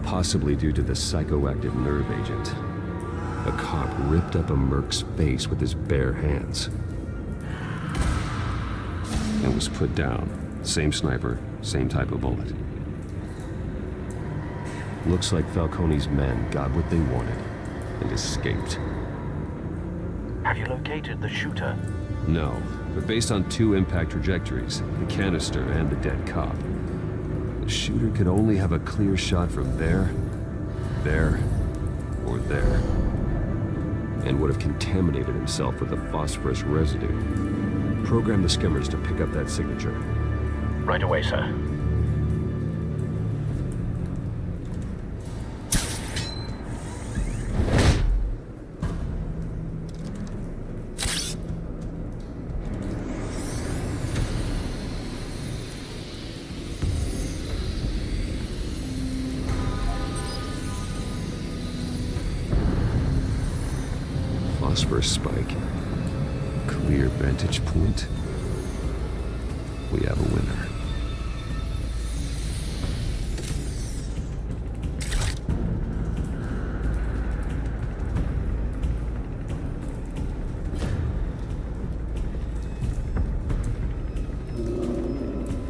Possibly due to the psychoactive nerve agent. A cop ripped up a merc's face with his bare hands. And was put down. Same sniper, same type of bullet. Looks like Falcone's men got what they wanted and escaped. Have you located the shooter? No, but based on two impact trajectories, the canister and the dead cop, the shooter could only have a clear shot from there, or there, and would have contaminated himself with the phosphorus residue. Program the skimmers to pick up that signature. Right away, sir. Phosphorus spike. Clear vantage point. We have a winner.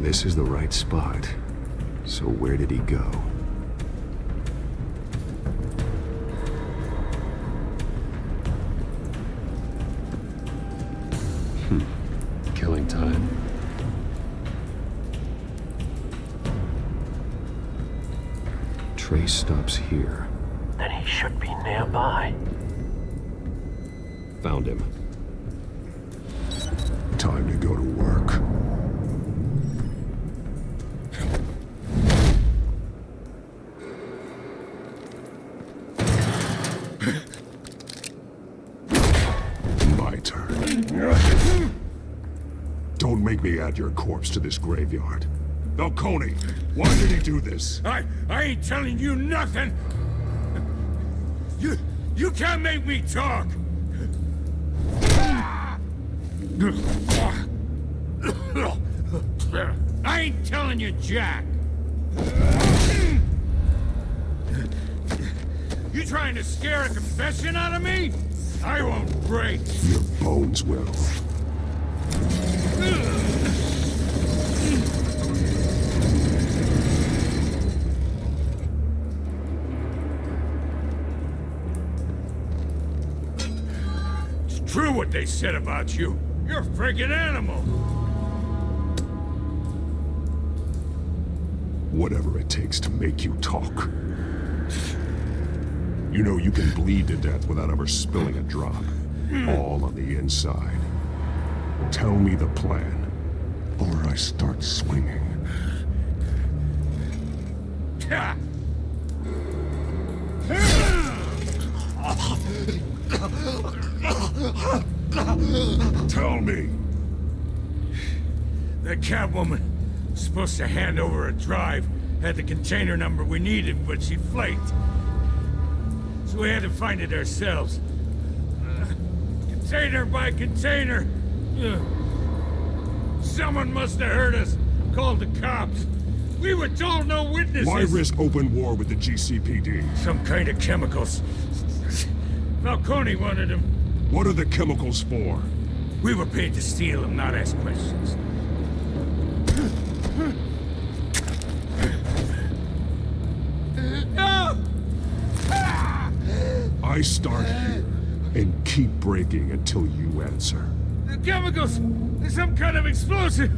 This is the right spot. So where did he go? Killing time. trace stops here. Then he should be nearby. Found him. Time to go to work. My turn. Don't make me add your corpse to this graveyard. Falcone, why did he do this? I ain't telling you nothing! You can't make me talk! I ain't telling you jack! You trying to scare a confession out of me? I won't break! Your bones will. It's true what they said about you. You're a friggin' animal! Whatever it takes to make you talk. You know you can bleed to death without ever spilling a drop. All on the inside. Tell me the plan, or I start swinging. Tell me. That Catwoman was supposed to hand over a drive, had the container number we needed, but she flaked. So we had to find it ourselves. Container by container. Someone must have heard us. Called the cops. We were told no witnesses. Why risk open war with the GCPD? Some kind of chemicals. Falcone wanted them. What are the chemicals for? We were paid to steal them, not ask questions. No! I start here and keep breaking until you answer. The chemicals! There's some kind of explosive!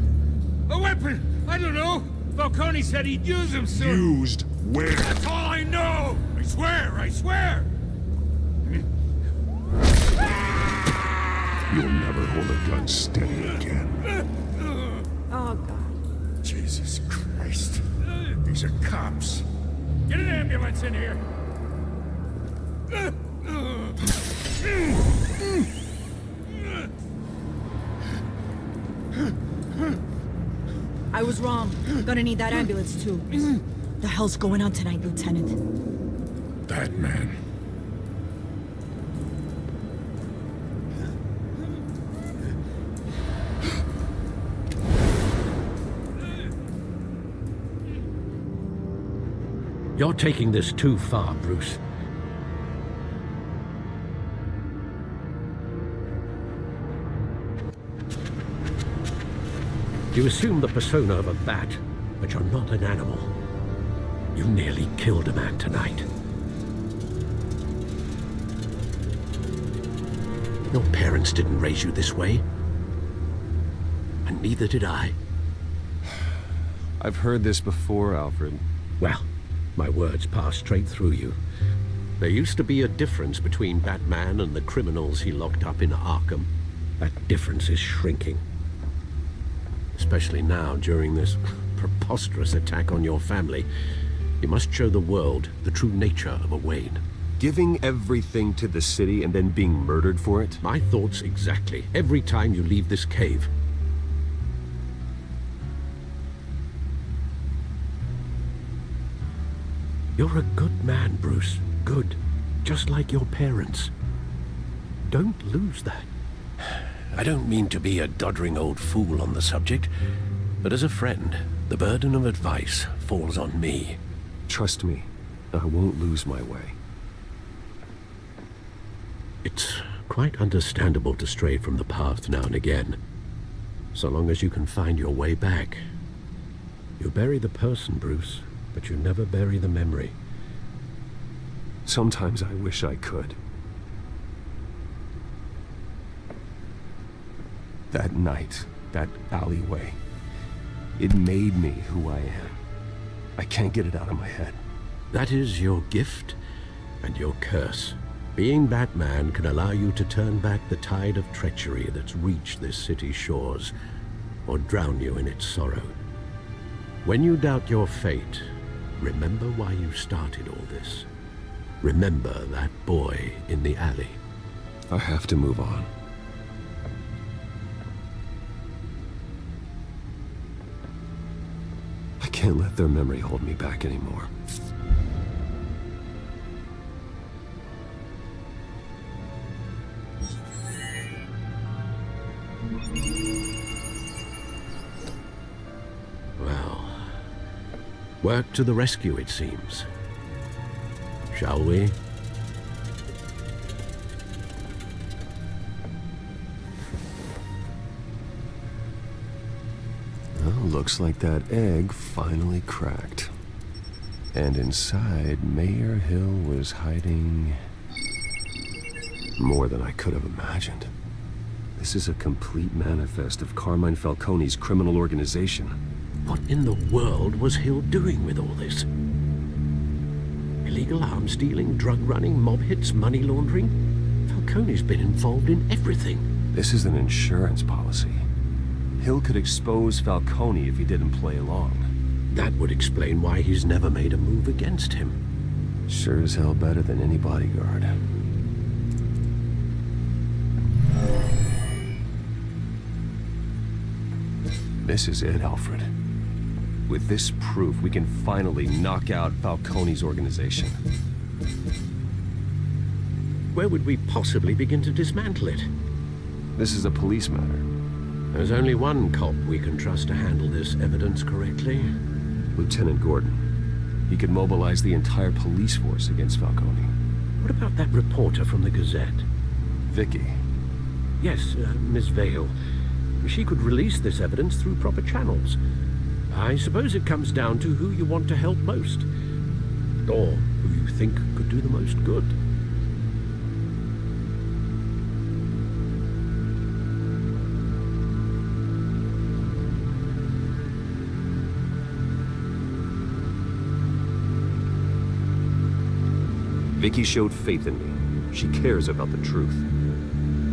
A weapon! I don't know! Falcone said he'd use them soon! Used where? That's all I know! I swear! I swear! You'll never hold a gun steady again. Oh, God. Jesus Christ. These are cops. Get an ambulance in here! I was wrong. Gonna need that ambulance, too. The hell's going on tonight, Lieutenant? Batman. You're taking this too far, Bruce. You assume the persona of a bat, but you're not an animal. You nearly killed a man tonight. Your parents didn't raise you this way. And neither did I. I've heard this before, Alfred. Well, my words pass straight through you. There used to be a difference between Batman and the criminals he locked up in Arkham. That difference is shrinking. Especially now, during this preposterous attack on your family. You must show the world the true nature of a Wayne. Giving everything to the city and then being murdered for it? My thoughts exactly. Every time you leave this cave. You're a good man, Bruce. Good. Just like your parents. Don't lose that. I don't mean to be a doddering old fool on the subject, but as a friend, the burden of advice falls on me. Trust me, I won't lose my way. It's quite understandable to stray from the path now and again, so long as you can find your way back. You bury the person, Bruce, but you never bury the memory. Sometimes I wish I could. That night, that alleyway, it made me who I am. I can't get it out of my head. That is your gift and your curse. Being Batman can allow you to turn back the tide of treachery that's reached this city's shores, or drown you in its sorrow. When you doubt your fate, remember why you started all this. Remember that boy in the alley. I have to move on. I can't let their memory hold me back anymore. Well, work to the rescue, it seems. Shall we? Well, looks like that egg finally cracked. And inside, Mayor Hill was hiding more than I could have imagined. This is a complete manifest of Carmine Falcone's criminal organization. What in the world was Hill doing with all this? Illegal arms dealing, drug running, mob hits, money laundering? Falcone's been involved in everything. This is an insurance policy. Hill could expose Falcone if he didn't play along. That would explain why he's never made a move against him. Sure as hell better than any bodyguard. This is it, Alfred. With this proof, we can finally knock out Falcone's organization. Where would we possibly begin to dismantle it? This is a police matter. There's only one cop we can trust to handle this evidence correctly. Lieutenant Gordon. He could mobilize the entire police force against Falcone. What about that reporter from the Gazette? Vicky. Yes, Miss Vale. She could release this evidence through proper channels. I suppose it comes down to who you want to help most. Or who you think could do the most good. Vicky showed faith in me. She cares about the truth.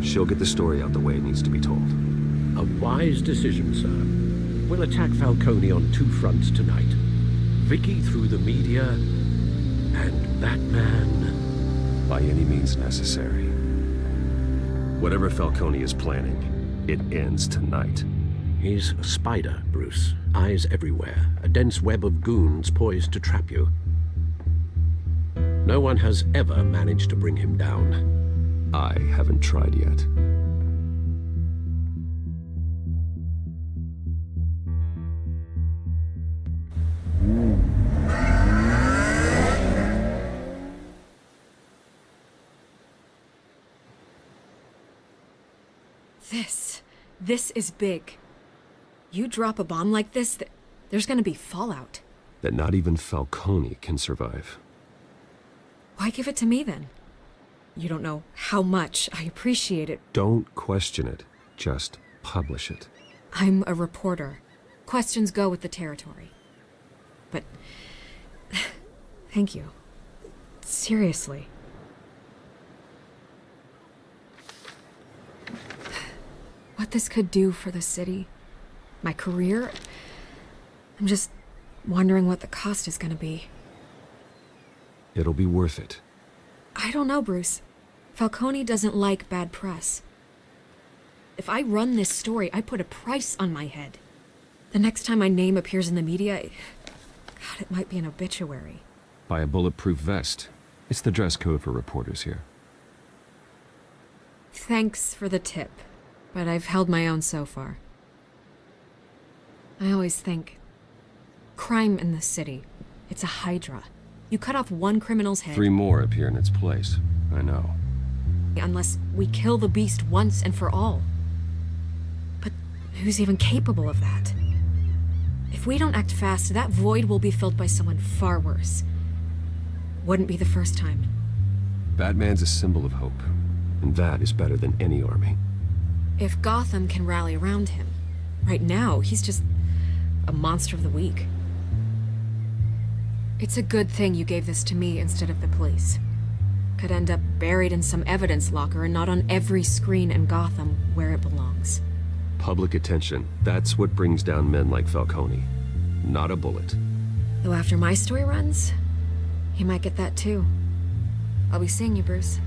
She'll get the story out the way it needs to be told. A wise decision, sir. We'll attack Falcone on two fronts tonight. Vicky through the media, and Batman... by any means necessary. Whatever Falcone is planning, it ends tonight. He's a spider, Bruce. Eyes everywhere. A dense web of goons poised to trap you. No one has ever managed to bring him down. I haven't tried yet. This is big. You drop a bomb like this, there's gonna be fallout. That not even Falcone can survive. Why give it to me then? You don't know how much I appreciate it. Don't question it. Just publish it. I'm a reporter. Questions go with the territory. But... thank you. Seriously. What this could do for the city, my career, I'm just wondering what the cost is gonna be. It'll be worth it. I don't know, Bruce. Falcone doesn't like bad press. If I run this story, I put a price on my head. The next time my name appears in the media, God, it might be an obituary. Buy a bulletproof vest. It's the dress code for reporters here. Thanks for the tip, but I've held my own so far. I always think, crime in the city, it's a hydra. You cut off one criminal's head... 3 more appear in its place. I know. Unless we kill the beast once and for all. But who's even capable of that? If we don't act fast, that void will be filled by someone far worse. Wouldn't be the first time. Batman's a symbol of hope, and that is better than any army. If Gotham can rally around him, right now he's just a monster of the week. It's a good thing you gave this to me instead of the police. Could end up buried in some evidence locker and not on every screen in Gotham where it belongs. Public attention. That's what brings down men like Falcone. Not a bullet. Though after my story runs, he might get that too. I'll be seeing you, Bruce.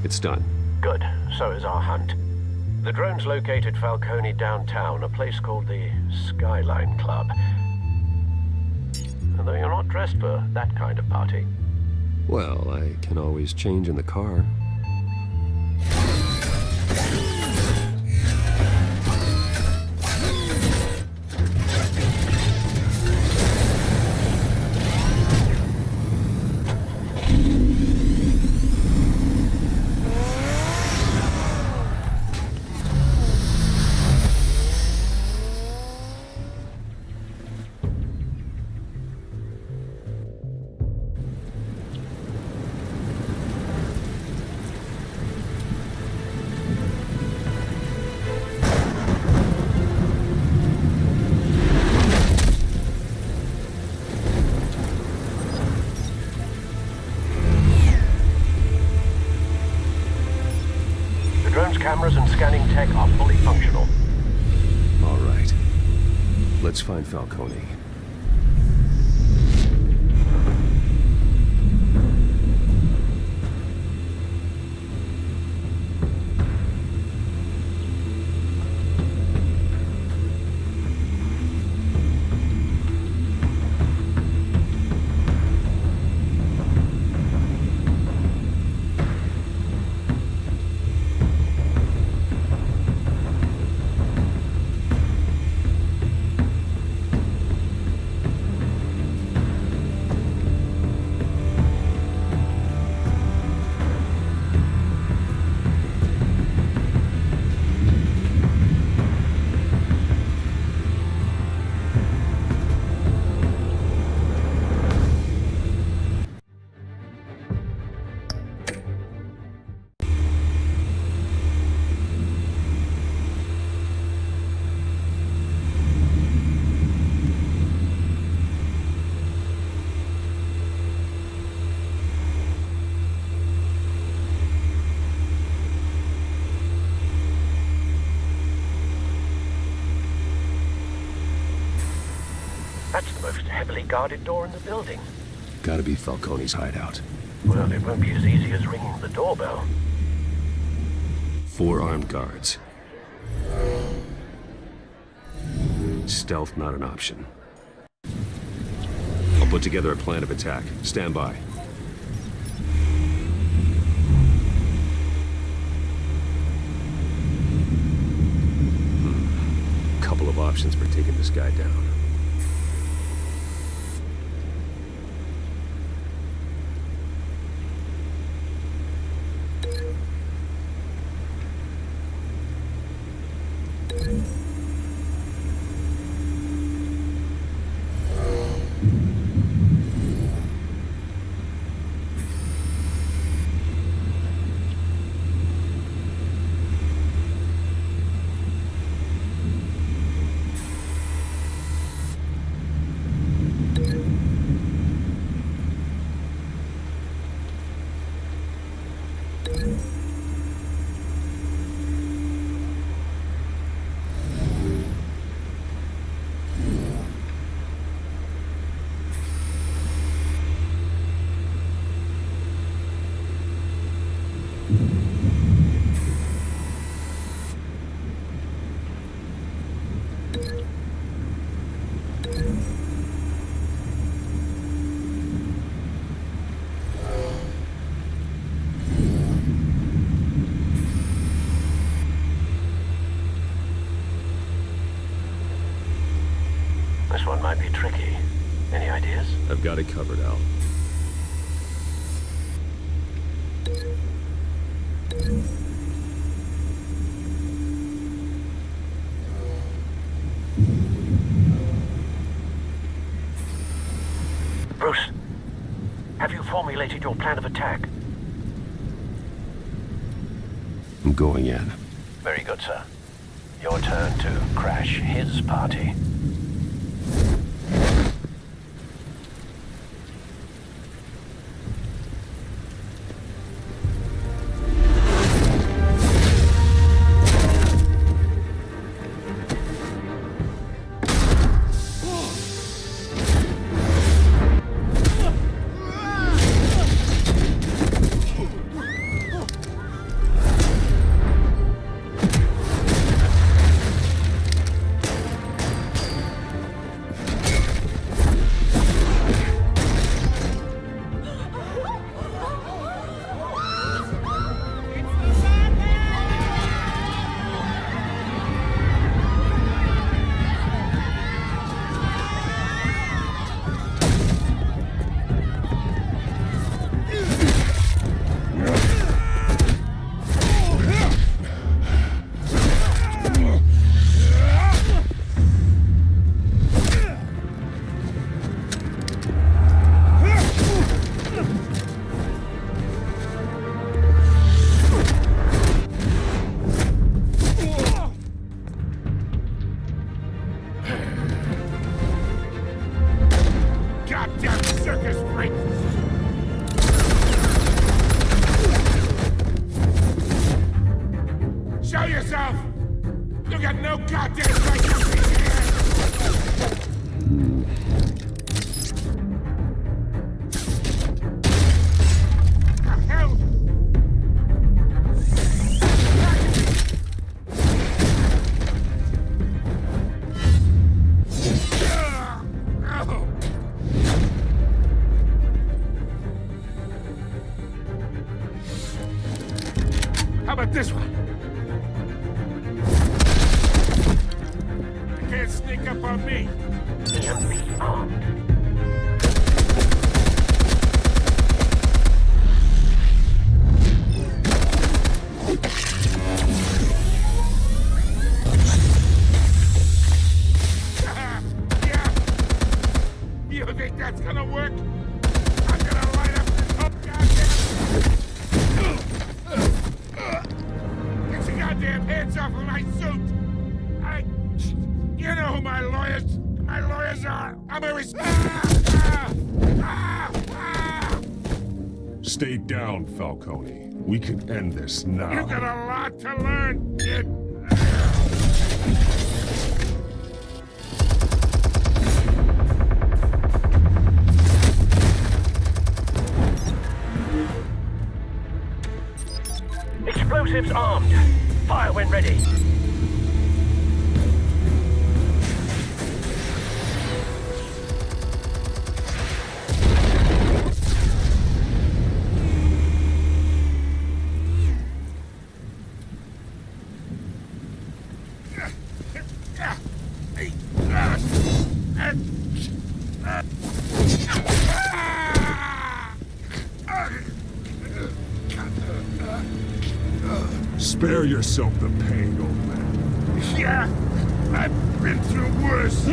It's done. Good. So is our hunt. The drone's located Falcone downtown, a place called the Skyline Club. Although you're not dressed for that kind of party. Well, I can always change in the car. Cameras and scanning tech are fully functional. All right. Let's find Falcone. That's the most heavily guarded door in the building. Gotta be Falcone's hideout. Well, it won't be as easy as ringing the doorbell. 4 armed guards. Stealth not an option. I'll put together a plan of attack. Stand by. Couple of options for taking this guy down. This one might be tricky. Any ideas? I've got it covered, Al. Bruce, have you formulated your plan of attack? I'm going in. Very good, sir. Your turn to crash his party. Show yourself! You got no goddamn right to be here! The hell? How about this one? You can't sneak up on me. Yeah. You think that's gonna work? I'm gonna light up this whole goddamn... Get your goddamn hands off of my suit! You know who my lawyers are! I'm a Stay down, Falcone. We can end this now. You got a lot to learn, kid! Explosives armed. Fire when ready. Spare yourself the pain, old man. Yeah, I've been through worse.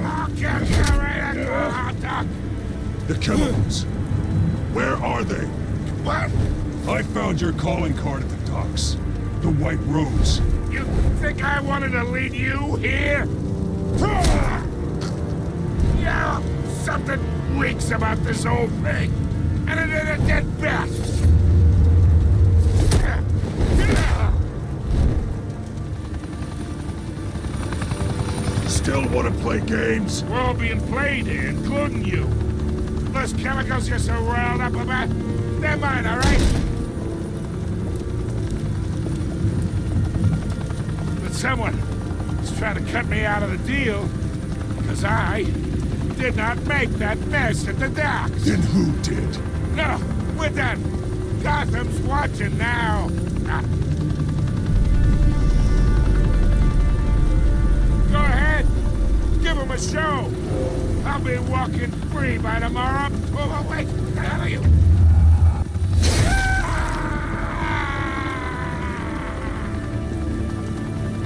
I'll get you right at the hot dog. The chemicals. Where are they? What? I found your calling card at the docks. The White Rose. You think I wanted to lead you here? Yeah, something reeks about this whole thing. And it ain't a dead bat. Still want to play games? We're all being played here, including you. Those chemicals you're so riled up about, they're mine, all right? But someone is trying to cut me out of the deal because I did not make that mess at the docks. Then who did? No, we're done. Gotham's watching now. Go ahead. Give him a show. I'll be walking free by tomorrow. Oh, wait. The hell are you?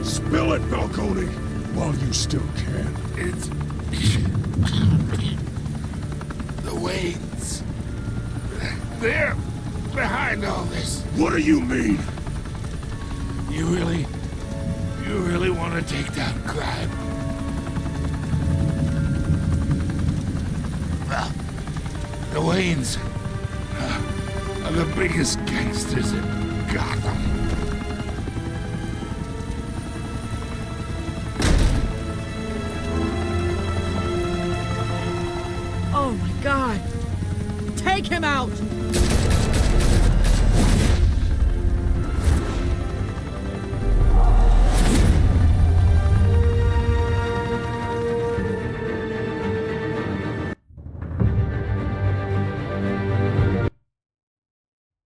Spill it, Falcone, while you still can. It's... the Waynes. They're behind all this. What do you mean? You really want to take down crime? Well, the Waynes are the biggest gangsters in Gotham. Oh my God! Take him out!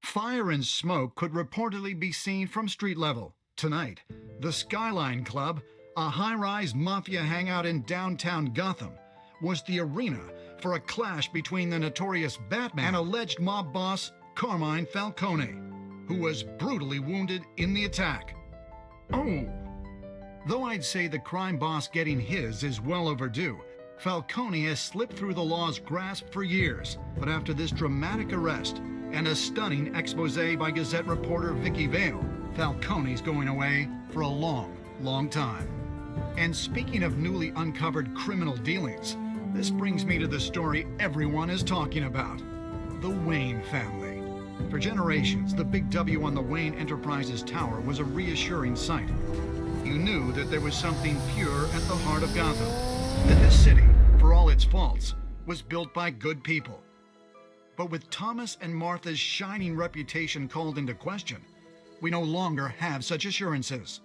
Fire and smoke could reportedly be seen from street level. Tonight, the Skyline Club, a high-rise mafia hangout in downtown Gotham, was the arena for a clash between the notorious Batman and alleged mob boss Carmine Falcone, who was brutally wounded in the attack. Oh! Though I'd say the crime boss getting his is well overdue, Falcone has slipped through the law's grasp for years. But after this dramatic arrest and a stunning expose by Gazette reporter Vicky Vale, Falcone's going away for a long, long time. And speaking of newly uncovered criminal dealings, this brings me to the story everyone is talking about: the Wayne family. For generations, the big W on the Wayne Enterprises Tower was a reassuring sight. You knew that there was something pure at the heart of Gotham, that this city, for all its faults, was built by good people. But with Thomas and Martha's shining reputation called into question, we no longer have such assurances.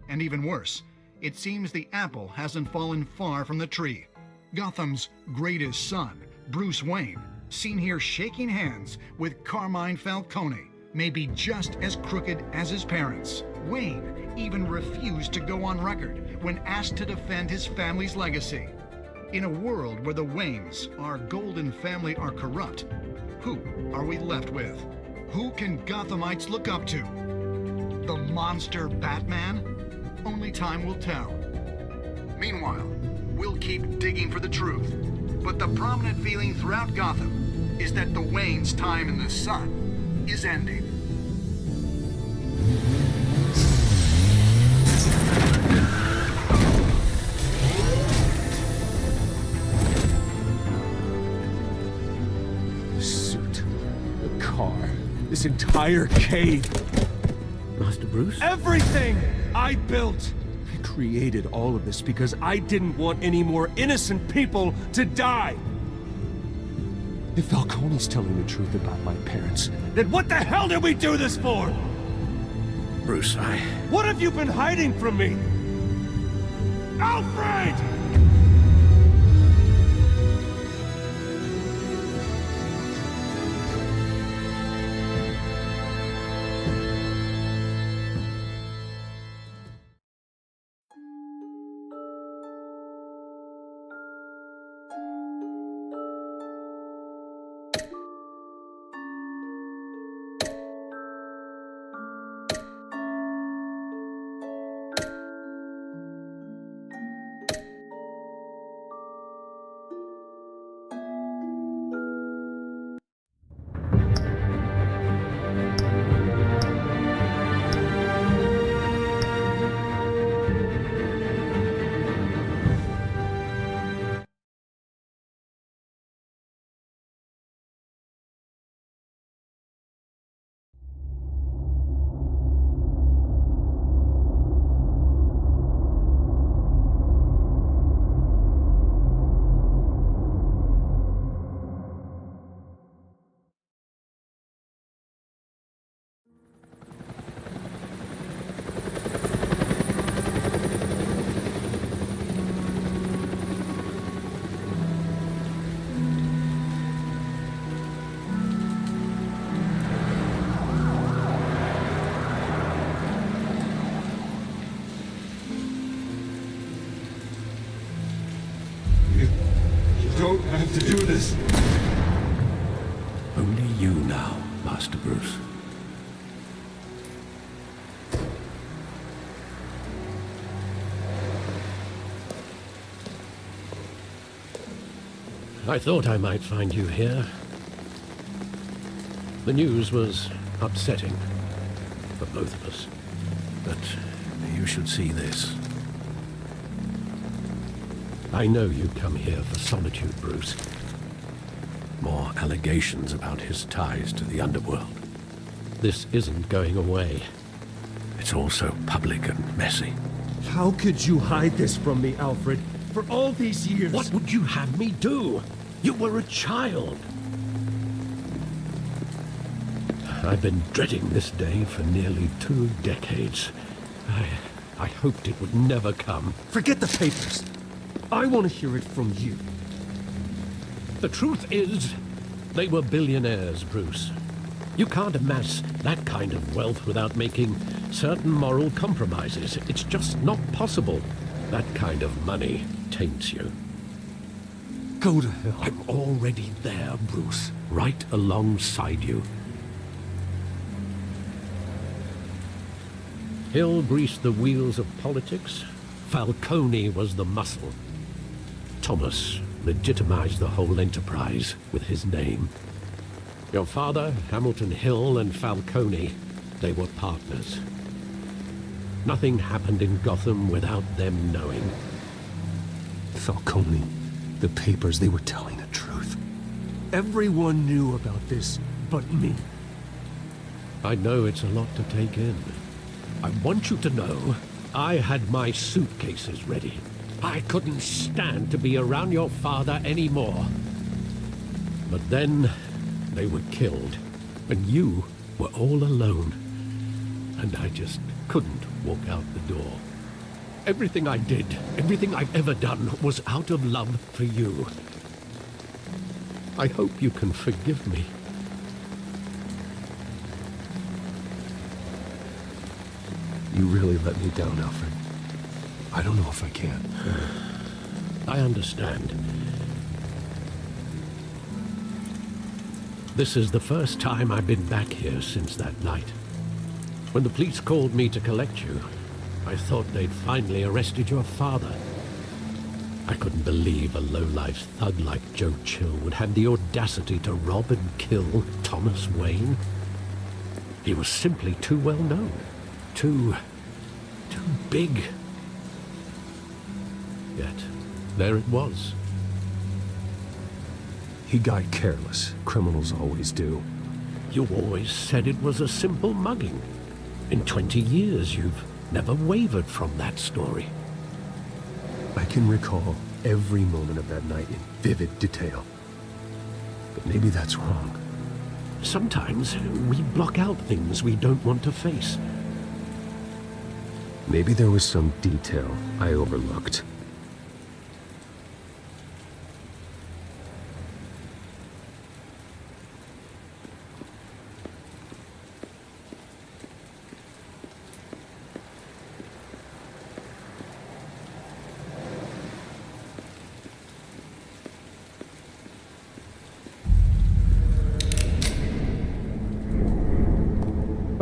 And even worse, it seems the apple hasn't fallen far from the tree. Gotham's greatest son, Bruce Wayne, seen here shaking hands with Carmine Falcone, may be just as crooked as his parents. Wayne even refused to go on record when asked to defend his family's legacy. In a world where the Waynes, our golden family, are corrupt, who are we left with? Who can Gothamites look up to? The monster Batman? Only time will tell. Meanwhile, we'll keep digging for the truth. But the prominent feeling throughout Gotham is that the Waynes' time in the sun is ending. The suit, the car, this entire cave. Master Bruce? Everything I built! I created all of this because I didn't want any more innocent people to die! If Falcone's telling the truth about my parents, then what the hell did we do this for? Bruce, What have you been hiding from me? Alfred! don't have to do this. Only you now, Master Bruce. I thought I might find you here. The news was upsetting for both of us. but you should see this. I know you come here for solitude, Bruce. More allegations about his ties to the underworld. This isn't going away. It's all so public and messy. How could you hide this from me, Alfred? For all these years... What would you have me do? You were a child. I've been dreading this day for nearly 2 decades. I hoped it would never come. Forget the papers. I want to hear it from you. The truth is, they were billionaires, Bruce. You can't amass that kind of wealth without making certain moral compromises. It's just not possible. That kind of money taints you. Go to hell. I'm already there, Bruce. Right alongside you. Hill greased the wheels of politics. Falcone was the muscle. Thomas legitimized the whole enterprise with his name. Your father, Hamilton Hill, and Falcone, they were partners. Nothing happened in Gotham without them knowing. Falcone, the papers, they were telling the truth. Everyone knew about this but me. I know it's a lot to take in. I want you to know I had my suitcases ready. I couldn't stand to be around your father anymore. But then they were killed, and you were all alone. And I just couldn't walk out the door. Everything I did, everything I've ever done, was out of love for you. I hope you can forgive me. You really let me down, Alfred. I don't know if I can. I understand. This is the first time I've been back here since that night. When the police called me to collect you, I thought they'd finally arrested your father. I couldn't believe a low-life thug like Joe Chill would have the audacity to rob and kill Thomas Wayne. He was simply too well known. Too big. Yet, there it was. He got careless. Criminals always do. You always said it was a simple mugging. In 20 years, you've never wavered from that story. I can recall every moment of that night in vivid detail. But maybe that's wrong. Sometimes we block out things we don't want to face. Maybe there was some detail I overlooked.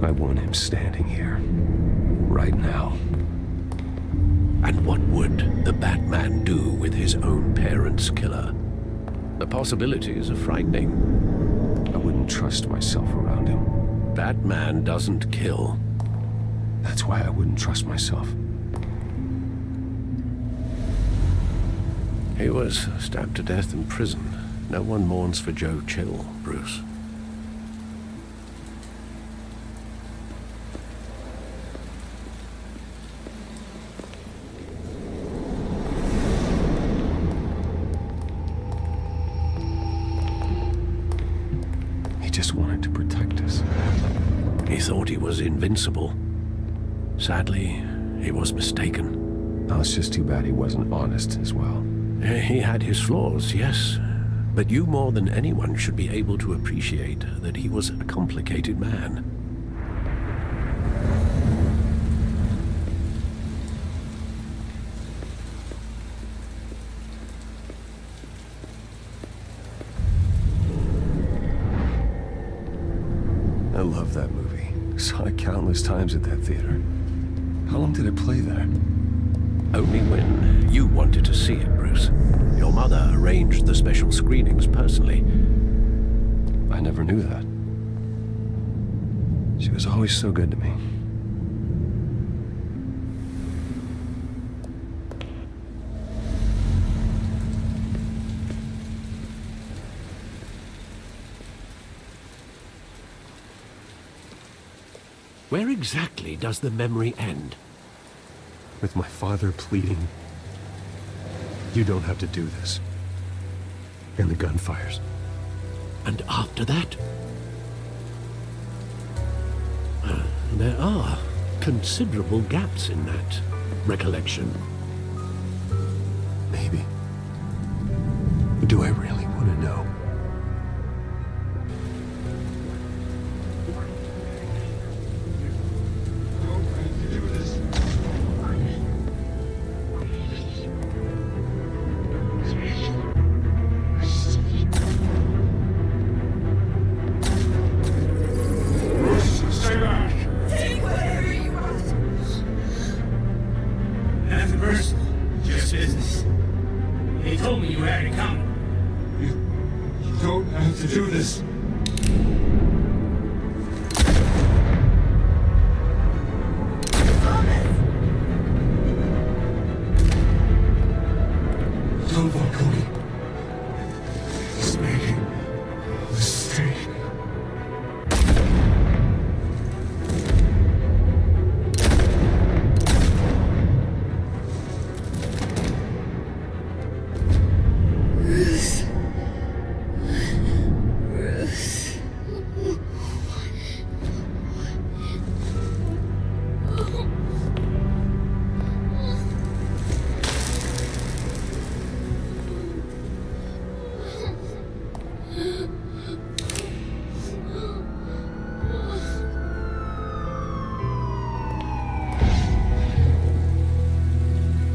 I want him standing here, right now. And what would the Batman do with his own parents' killer? The possibilities are frightening. I wouldn't trust myself around him. Batman doesn't kill. That's why I wouldn't trust myself. He was stabbed to death in prison. No one mourns for Joe Chill, Bruce. Just wanted to protect us. He thought he was invincible. Sadly, he was mistaken. Oh, it's just too bad he wasn't honest as well. He had his flaws, yes. But you more than anyone should be able to appreciate that he was a complicated man. I love that movie. Saw it countless times at that theater. How long did it play there? Only when you wanted to see it, Bruce. Your mother arranged the special screenings personally. I never knew that. She was always so good to me. Where exactly does the memory end? With my father pleading, "You don't have to do this." And the gun fires. And after that? There are considerable gaps in that recollection. Maybe. Do I really want to know? Stay back! Take whatever you want. Nothing personal, just business. They told me you had it coming. You don't have to do this. Don't Falcone. He's making a mistake. Bruce. Bruce.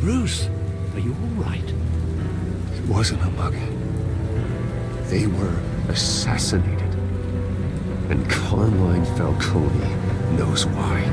Bruce, are you all right? It wasn't a mugging. They were assassinated. And Carmine Falcone knows why.